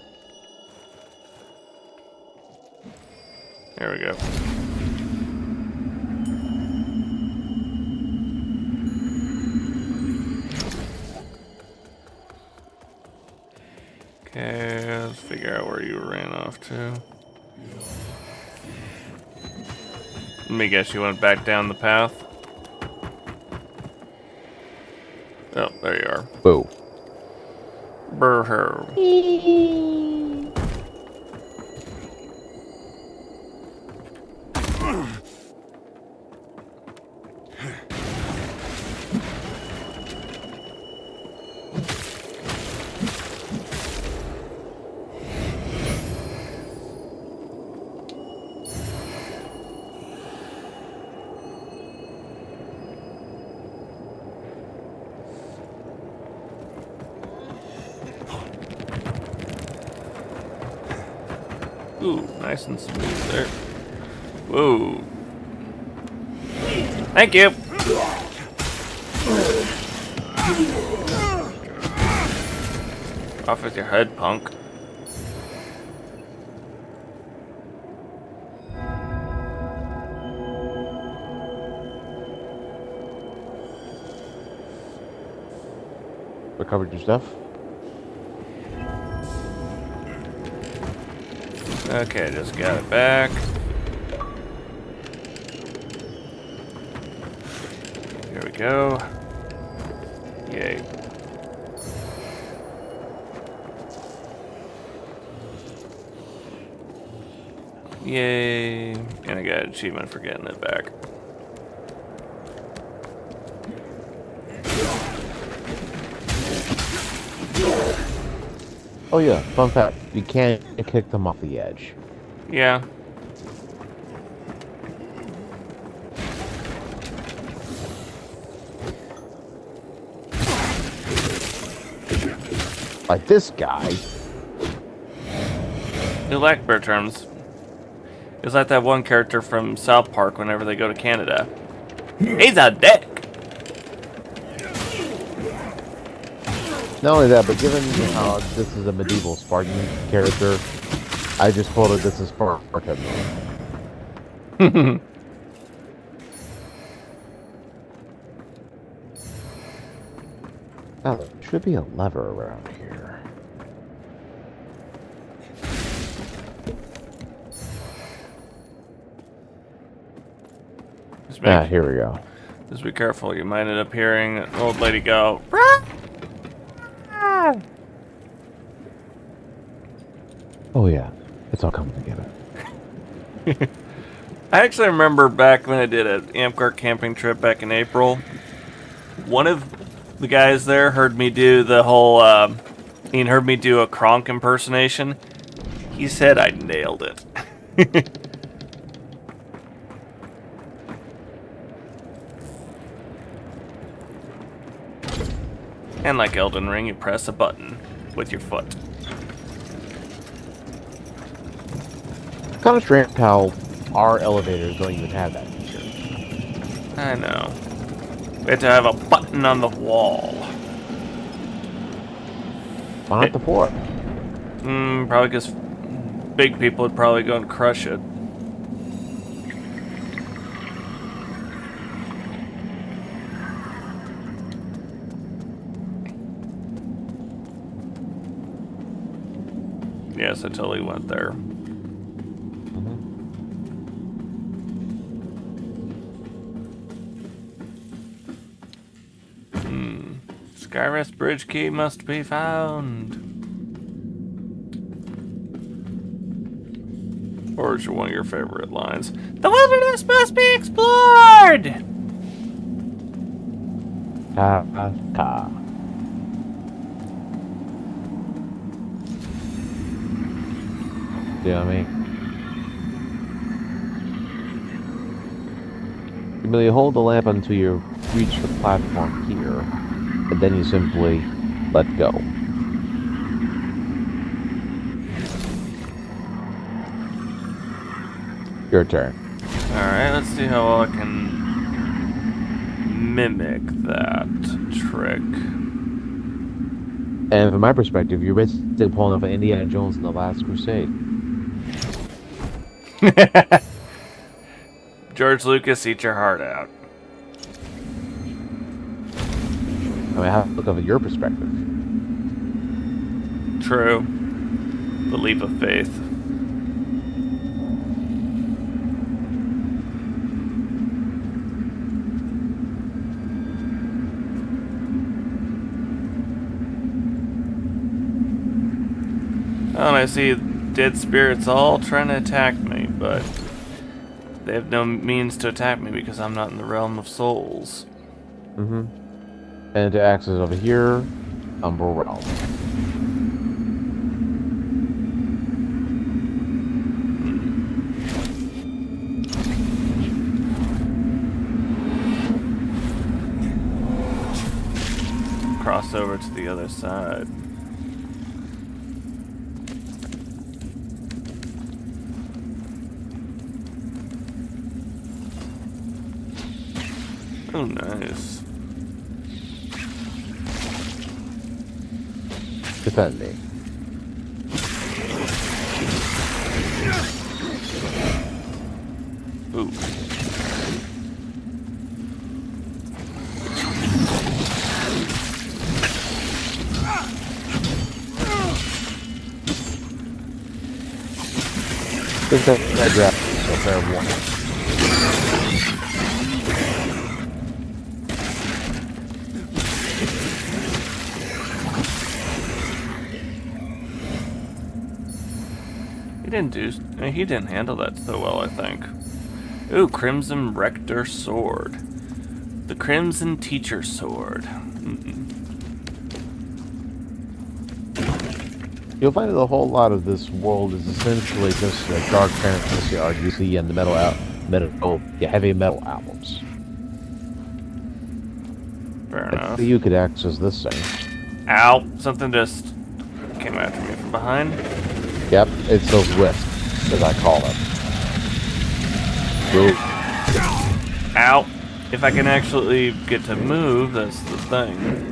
Here we go. Okay, let's figure out where you ran off to. Let me guess, you went back down the path? Oh, there you are. Boo. Brr. Ooh, nice and smooth there. Whoa. Thank you. Off with your head, punk. Recovered your stuff? Okay, just got it back. Here we go. Yay. Yay. And I got an achievement for getting it back. Oh yeah, fun fact, you can't kick them off the edge. Yeah. Like this guy. You like bear terms. It's like that one character from South Park whenever they go to Canada. He's a dick! Not only that, but given this is a medieval Spartan character, I just quoted this as Spartan. Now, there should be a lever around here. Here we go. Just be careful, you might end up hearing an old lady go, oh yeah, it's all coming together. I actually remember back when I did an Amcart camping trip back in April, one of the guys there heard me do the whole, he heard me do a Kronk impersonation, He said I nailed it. And like Elden Ring, you press a button with your foot. Kind of strange how our elevators don't even have that feature. I know. We have to have a button on the wall. Why not the floor? Probably because big people would probably go and crush it. Yes, I totally went there. Skyrest bridge key must be found. Or is it one of your favorite lines? The wilderness must be explored! Ka. You know what I mean? You merely hold the lamp until you reach the platform here, and then you simply let go. Your turn. Alright, let's see how well I can mimic that trick. And from my perspective, you're basically pulling off Indiana Jones in The Last Crusade. George Lucas, eat your heart out. I mean, have a look at your perspective. True. The leap of faith. Oh, and I see dead spirits all trying to attack me, but they have no means to attack me because I'm not in the realm of souls. And to access over here, Umbral Realm. Cross over to the other side. Oh, nice. Defend me. Ooh. Think that draft is a fair warning. He didn't handle that so well, I think. Ooh, Crimson Rector Sword. The Crimson Teacher Sword. You'll find that a whole lot of this world is essentially just a dark fantasy RGC and the heavy metal albums. Fair enough. You could access this thing. Ow! Something just came after me from behind. Yep, it's those wisps, as I call them. Ooh. Ow! If I can actually get to move, that's the thing.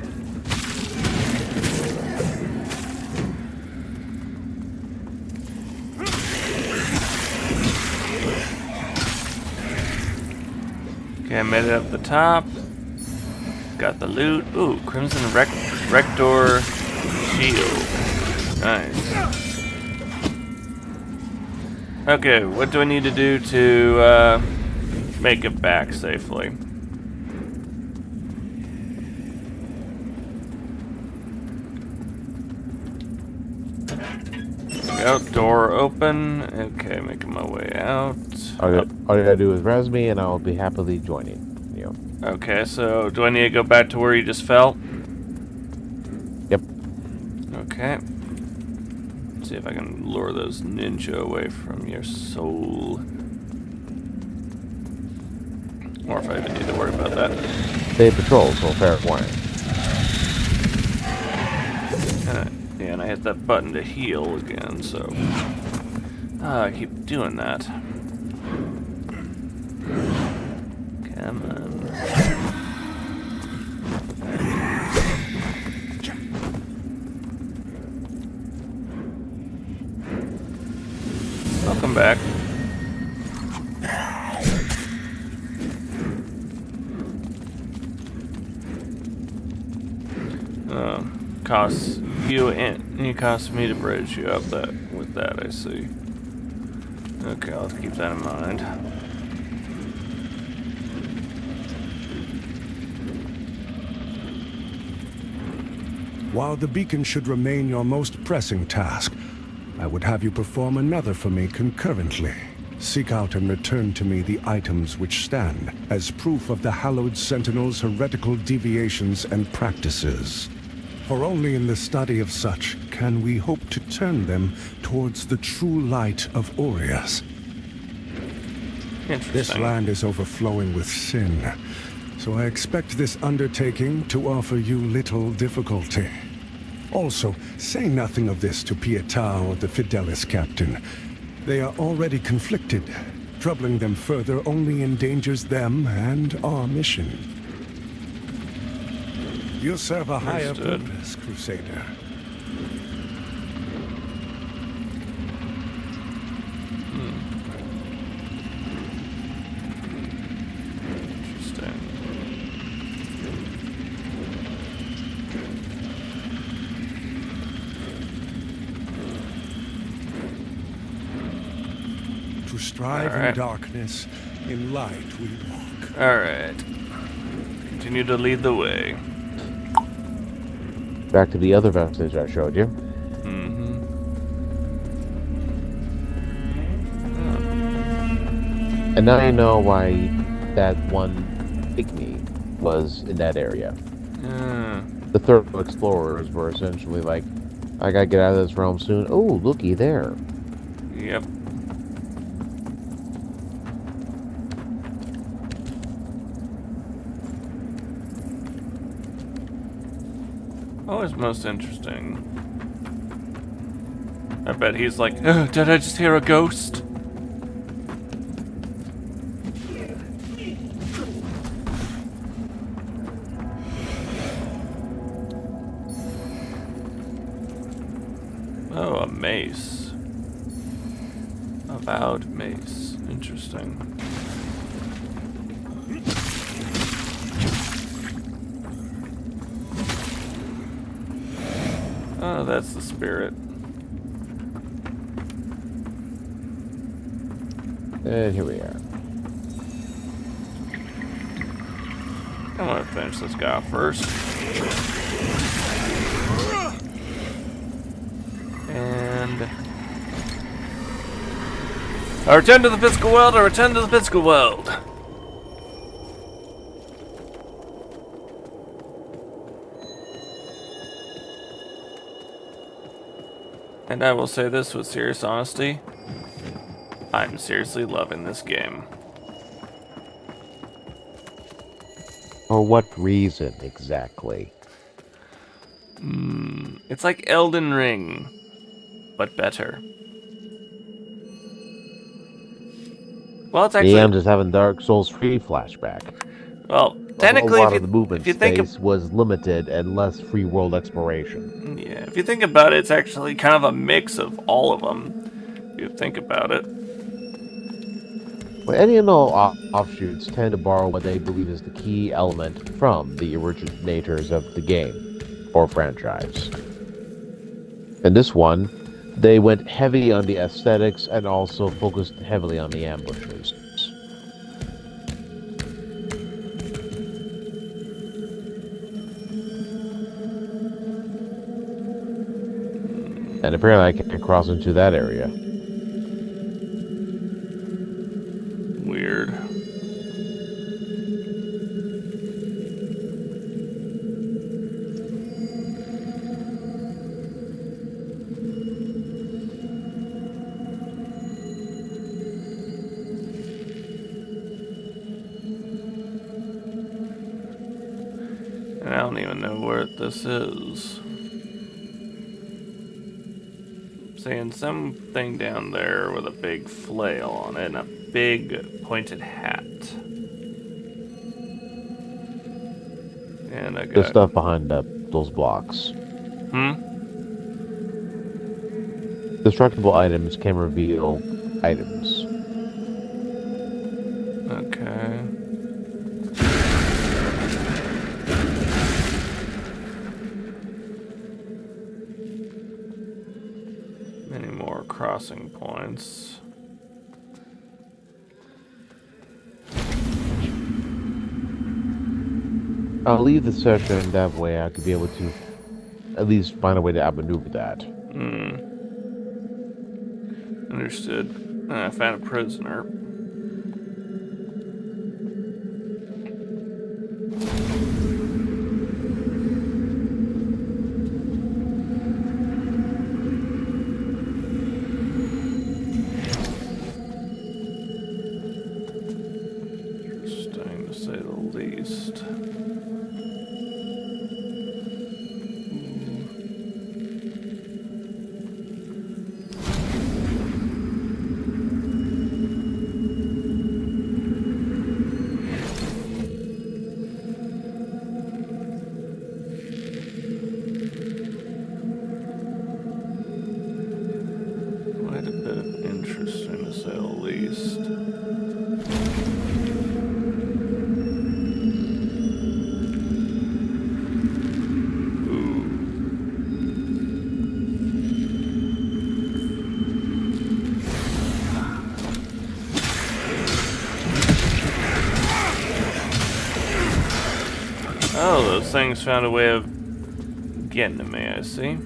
Okay, I made it up the top. Got the loot. Ooh, Crimson Rector Shield. Nice. Okay, what do I need to do to make it back safely? Go, door open. Okay, making my way out. All you gotta do is res me, and I will be happily joining you. Okay, so do I need to go back to where you just fell? Yep. Okay. See if I can lure those ninja away from your soul. Or if I even need to worry about that. They patrol, so fair warning. Yeah, and I hit that button to heal again, so... I keep doing that. Come on. Welcome back. Costs you and it costs me to bridge you up that with that, I see. Okay, I'll keep that in mind. While the beacon should remain your most pressing task, I would have you perform another for me concurrently. Seek out and return to me the items which stand as proof of the Hallowed Sentinel's heretical deviations and practices. For only in the study of such can we hope to turn them towards the true light of Orias. This land is overflowing with sin, so I expect this undertaking to offer you little difficulty. Also, say nothing of this to Pietà or the Fidelis captain. They are already conflicted. Troubling them further only endangers them and our mission. You serve a higher purpose, Crusader. Interesting. To strive in darkness, in light we walk. Alright. Continue to lead the way. Back to the other vestige I showed you. And now you know why that one pygmy was in that area. The third explorers were essentially like, I gotta get out of this realm soon. Oh, looky there. Yep. Always most interesting. I bet he's like, oh, did I just hear a ghost? Oh, a mace. A vowed mace. Interesting. Oh, that's the spirit. And here we are. I want to finish this guy off first. And... I return to the physical world, I return to the physical world. And I will say this with serious honesty. I'm seriously loving this game. For what reason, exactly? It's like Elden Ring, but better. Well, it's actually... Yeah, I'm just having Dark Souls 3 flashback. Well, technically, a lot of the movement if you think space was limited and less free world exploration. Yeah, if you think about it, it's actually kind of a mix of all of them. If you think about it. Well, any and all offshoots tend to borrow what they believe is the key element from the originators of the game or franchise. In this one, they went heavy on the aesthetics and also focused heavily on the ambushes. And apparently I can't cross into that area. Weird. I don't even know where this is. Seeing something down there with a big flail on it and a big pointed hat. And I got The stuff behind those blocks. Destructible items can reveal items. Okay. Many more crossing points. I'll leave the session that way I could be able to at least find a way to outmaneuver that. Understood. I found a prisoner. Interesting to say the least. Quite a bit of interesting to say the least. Oh, those things found a way of getting to me, I see.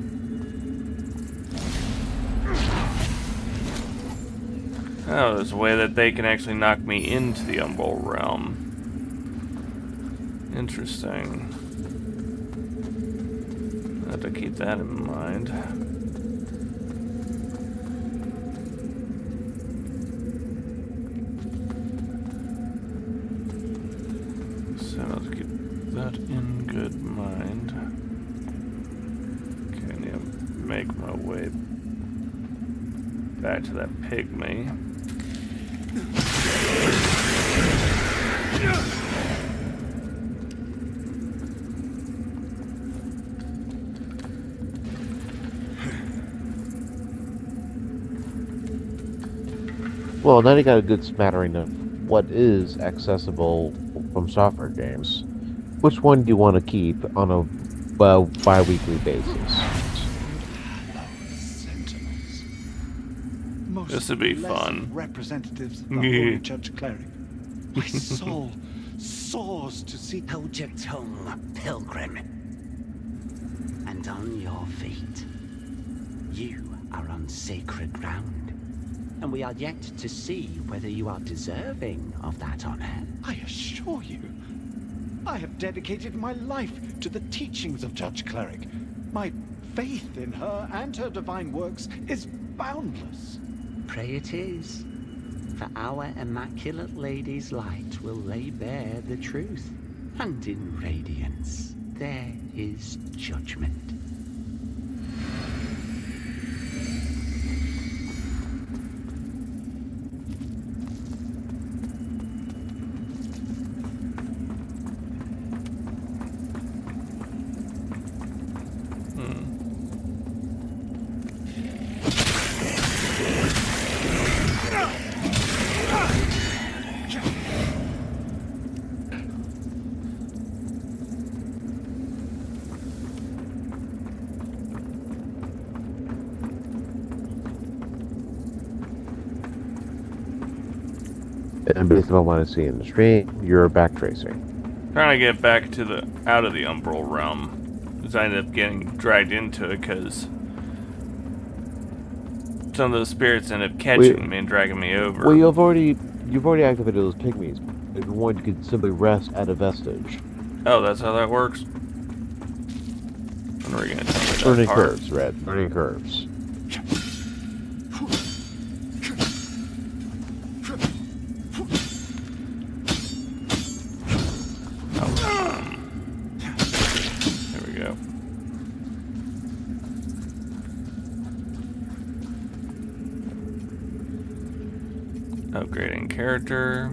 Oh, there's a way that they can actually knock me into the Umbral Realm. Interesting. I have to keep that in mind. So let's keep that in good mind. Okay, I need to make my way back to that pygmy. Well, now you got a good smattering of what is accessible from software games. Which one do you want to keep on a bi-weekly basis? This would be fun. Representatives of the Holy Judge Cleric. My soul soars to see. Hold your tongue, pilgrim. And on your feet. You are on sacred ground. And we are yet to see whether you are deserving of that honor. I assure you, I have dedicated my life to the teachings of Judge Cleric. My faith in her and her divine works is boundless. Pray it is. For our Immaculate Lady's light will lay bare the truth. And in radiance, there is judgment. And based on what I see in the stream, you're backtracing. Trying to get back to the out of the Umbral Realm. Because I ended up getting dragged into it because some of those spirits ended up catching me and dragging me over. Well, you've already activated those pygmies. If you want, you could simply rest at a vestige. Oh, that's how that works? When are we gonna tell me that Burning part? curves, Red. Burning curves. Upgrading character.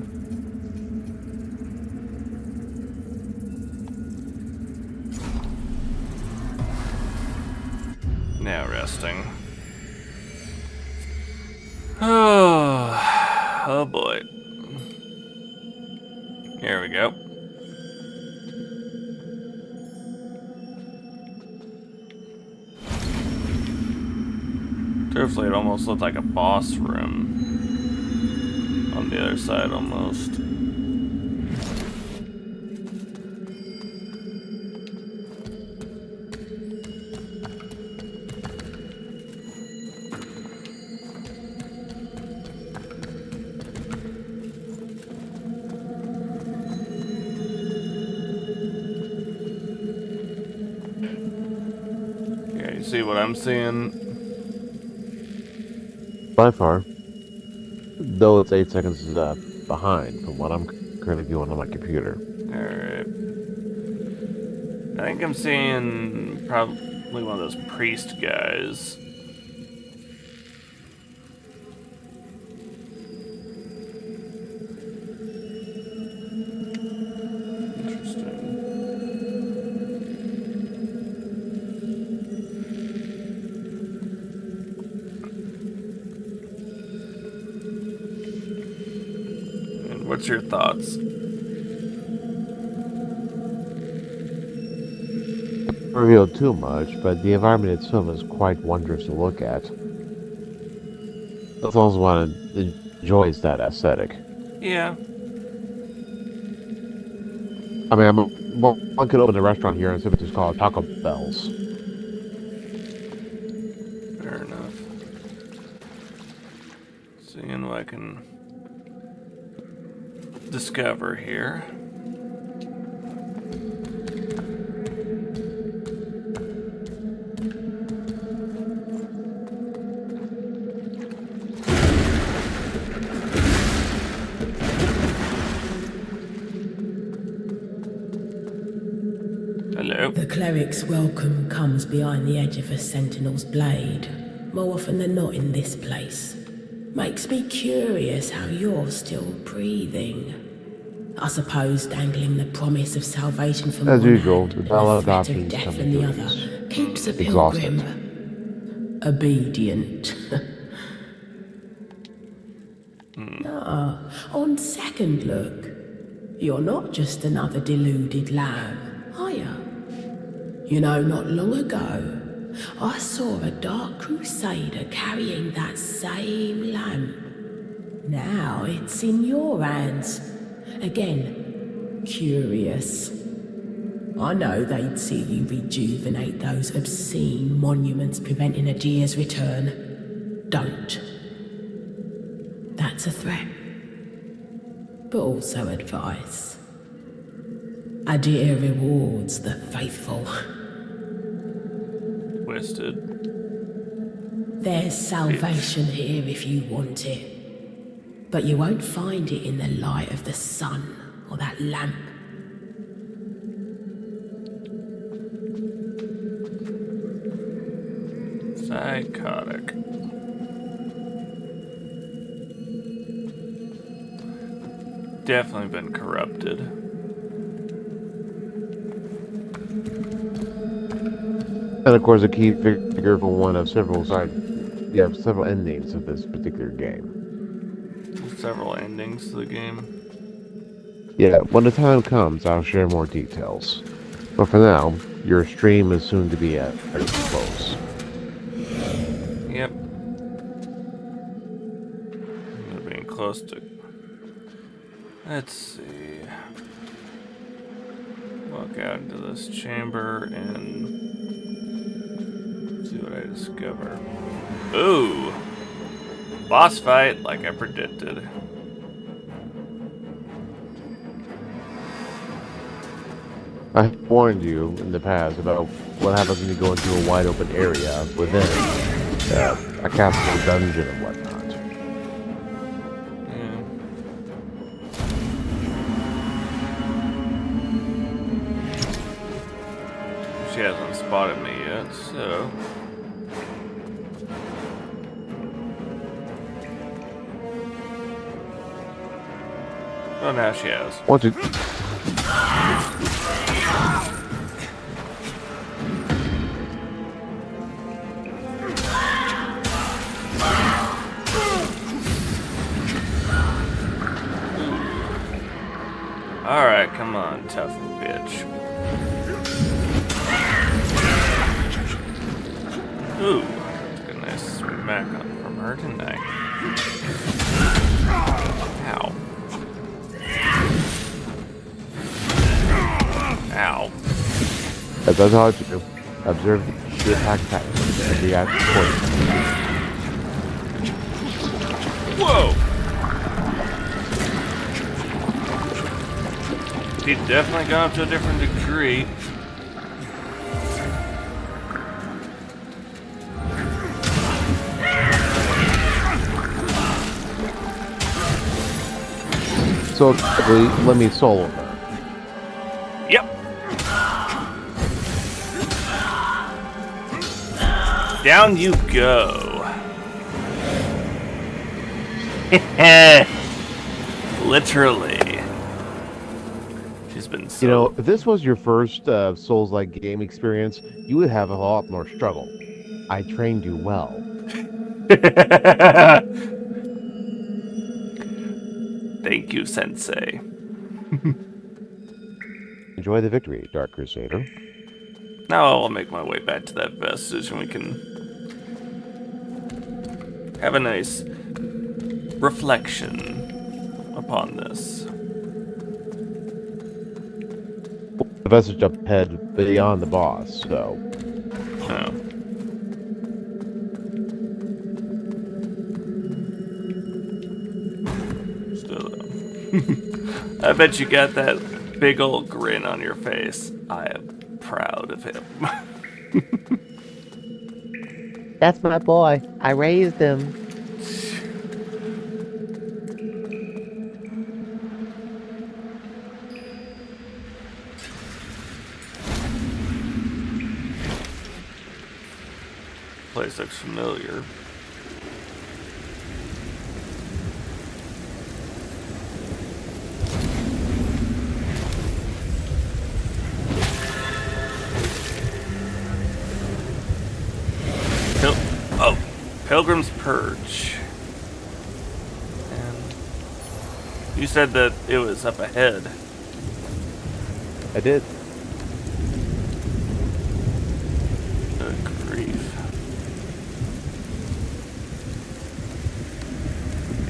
Now resting. Oh boy. Here we go. Truthfully, it almost looked like a boss room on the other side almost. Yeah, you see what I'm seeing? By far. Though it's 8 seconds behind from what I'm currently viewing on my computer. Alright. I think I'm seeing probably one of those priest guys. What's your thoughts? Not revealed too much, but the environment itself is quite wondrous to look at. That's also one enjoys that aesthetic. Yeah. I mean, one could open a restaurant here and simply just call it Taco Bell's. Fair enough. Seeing what I can discover here. Hello. The cleric's welcome comes behind the edge of a sentinel's blade, more often than not in this place. Makes me curious how you're still breathing. I suppose dangling the promise of salvation from As one usual, hand the and ballad the threat options of death come from the into other use. keeps a Exhausted. pilgrim obedient. On second look, you're not just another deluded lamb, are you? You know, not long ago, I saw a dark crusader carrying that same lamp. Now it's in your hands. Again, curious. I know they'd see you rejuvenate those obscene monuments preventing Adir's return. Don't. That's a threat. But also advice. Adir rewards the faithful. Twisted. There's salvation here if you want it. But you won't find it in the light of the sun or that lamp. Psychotic. Definitely been corrupted. And of course, a key figure for one of several several endings of this particular game. Several endings to the game. Yeah, when the time comes, I'll share more details. But for now, your stream is soon to be at its close. Yep. We're being close to. Let's see. Walk out into this chamber and see what I discover. Ooh! Boss fight, like I predicted. I warned you in the past about what happens when you go into a wide open area within a castle dungeon and whatnot. She hasn't spotted me yet, so. Oh, now she has. Once it. Alright, come on, tough bitch. Ooh, took a nice smack on from her, didn't I? Ow. Ow. As I told you, observe the attack pattern and react accordingly. Whoa! He's definitely gone up to a different degree. So, let me solo her. Yep. Down you go. Literally. She's been so... You know, if this was your first Souls-like game experience, you would have a lot more struggle. I trained you well. Thank you, Sensei. Enjoy the victory, Dark Crusader. Now I will make my way back to that vestige and we can have a nice reflection upon this. The vestige up ahead beyond the boss, so... Oh. I bet you got that big old grin on your face. I am proud of him. That's my boy. I raised him. Place looks familiar. Pilgrim's Perch. And you said that it was up ahead. I did. Good grief.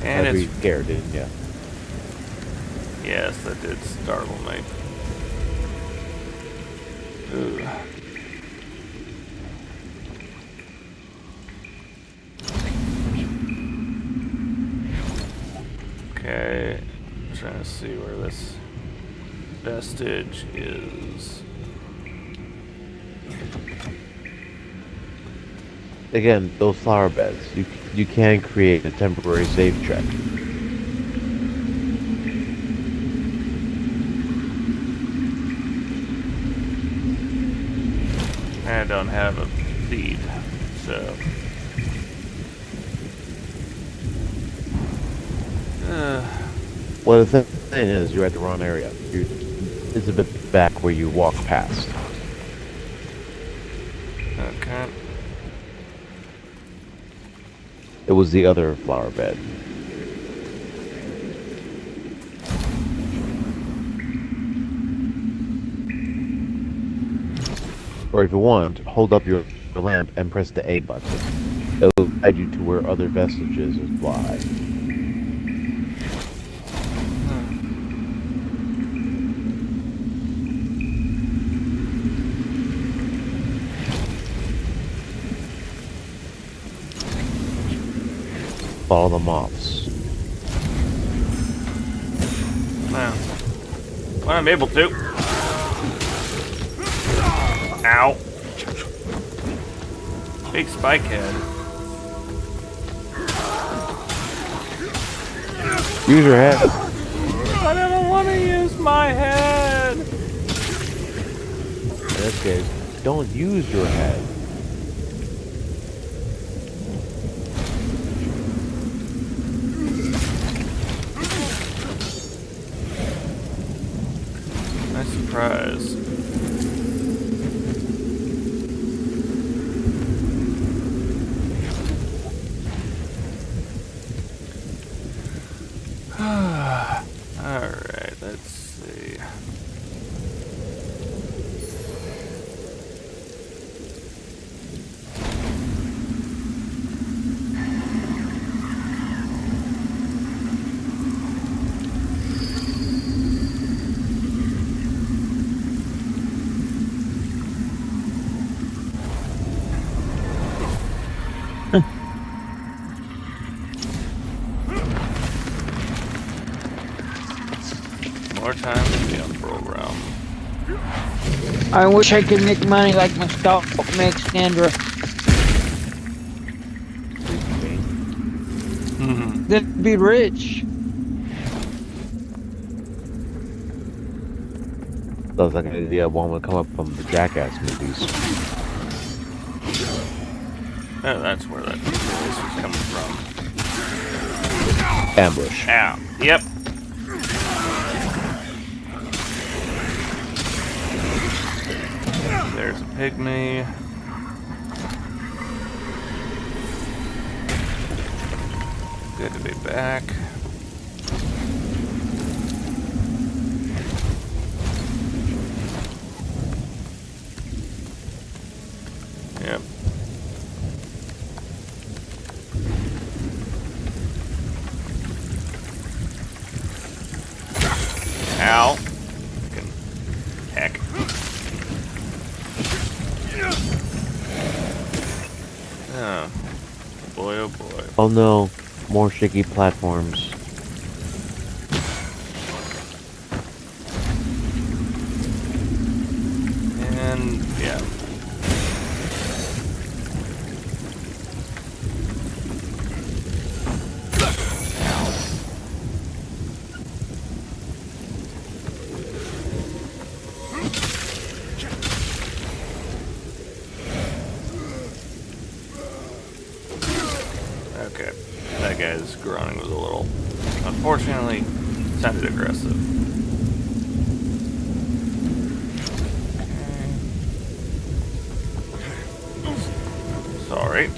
And I'd be it's scared, didn't you? Yes, that did startle me. Ooh. Okay, I'm trying to see where this vestige is. Again, those flower beds. You can create a temporary save check. I don't have a feed, so. Well, the thing is, you're at the wrong area. It's a bit back where you walk past. Okay. It was the other flower bed. Or if you want, hold up your lamp and press the A button. It'll guide you to where other vestiges lie. Follow the moths. Now, when I'm able to. Ow. Big spike head. Use your head. I don't want to use my head. In this case, don't use your head. surprise. Alright, let's see. More time in the Umbral Realm. I wish I could make money like my stock makes, Sandra. That'd be rich. Sounds like an idea one would come up from the Jackass movies. Oh, that's where that voice was coming from. Ambush. Ow. Yep. There's a pygmy. Good to be back. Yep. Ow. Fucking heck. Oh. Boy, oh boy. Oh no, more shaky platforms. And, yeah. Okay, that guy's groaning was a little, unfortunately, sounded aggressive. Sorry.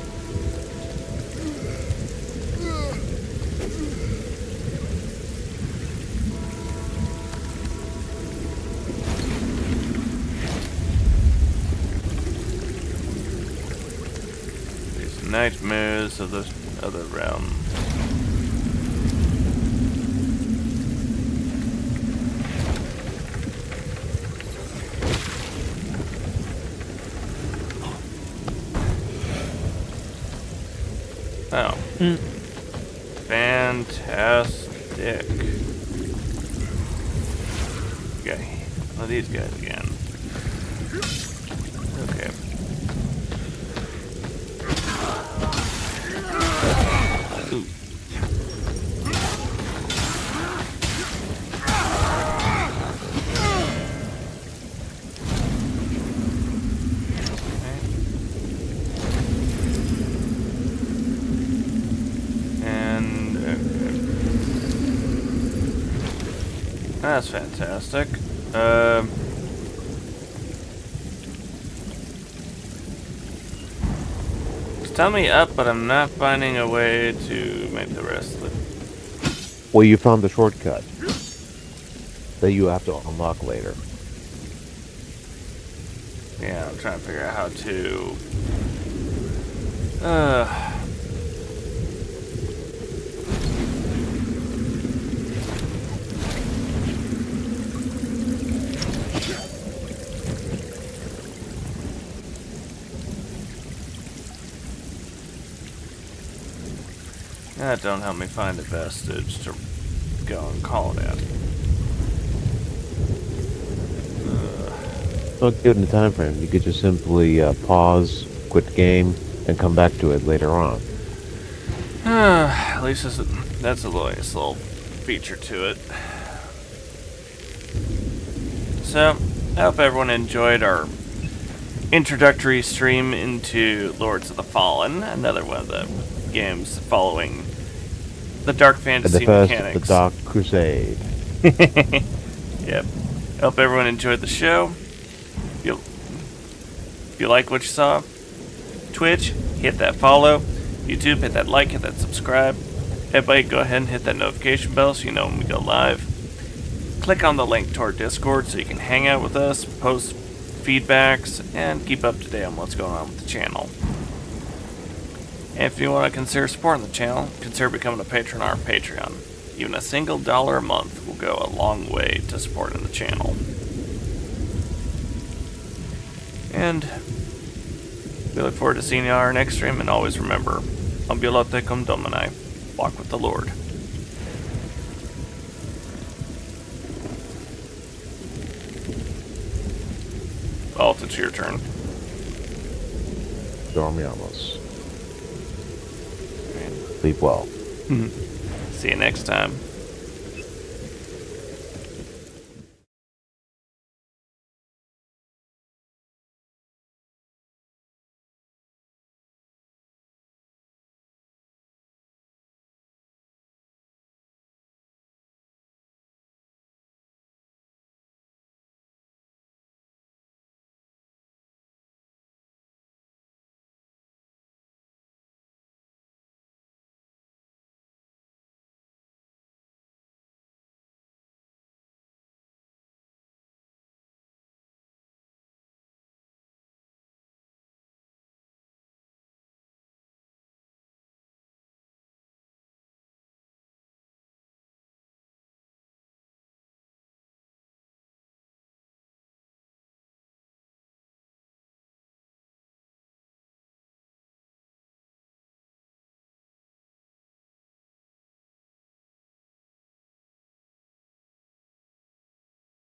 These nightmares of the other realm. Oh. Fantastic. Okay. One of these guys again. Okay. Ooh. That's fantastic. It's telling me up, but I'm not finding a way to make the rest of it. Well, you found the shortcut that you have to unlock later. Yeah, I'm trying to figure out how to... That don't help me find a vestige to go and call it out. Don't give it a time frame. You could just simply pause, quit the game, and come back to it later on. At least that's a nice little feature to it. So, I hope everyone enjoyed our introductory stream into Lords of the Fallen, another one of the games following the dark fantasy the first, mechanics. the Dark Crusade. Yep. Hope everyone enjoyed the show. If you like what you saw, Twitch, hit that follow. YouTube, hit that like, hit that subscribe. Everybody, go ahead and hit that notification bell so you know when we go live. Click on the link to our Discord so you can hang out with us, post feedbacks, and keep up to date on what's going on with the channel. And if you want to consider supporting the channel, consider becoming a patron on our Patreon. Even a single $1 a month will go a long way to supporting the channel. And we look forward to seeing you on our next stream, and always remember, Ambulate cum Domini, walk with the Lord. Alt, it's your turn. Dormiamos. Sleep well. See you next time.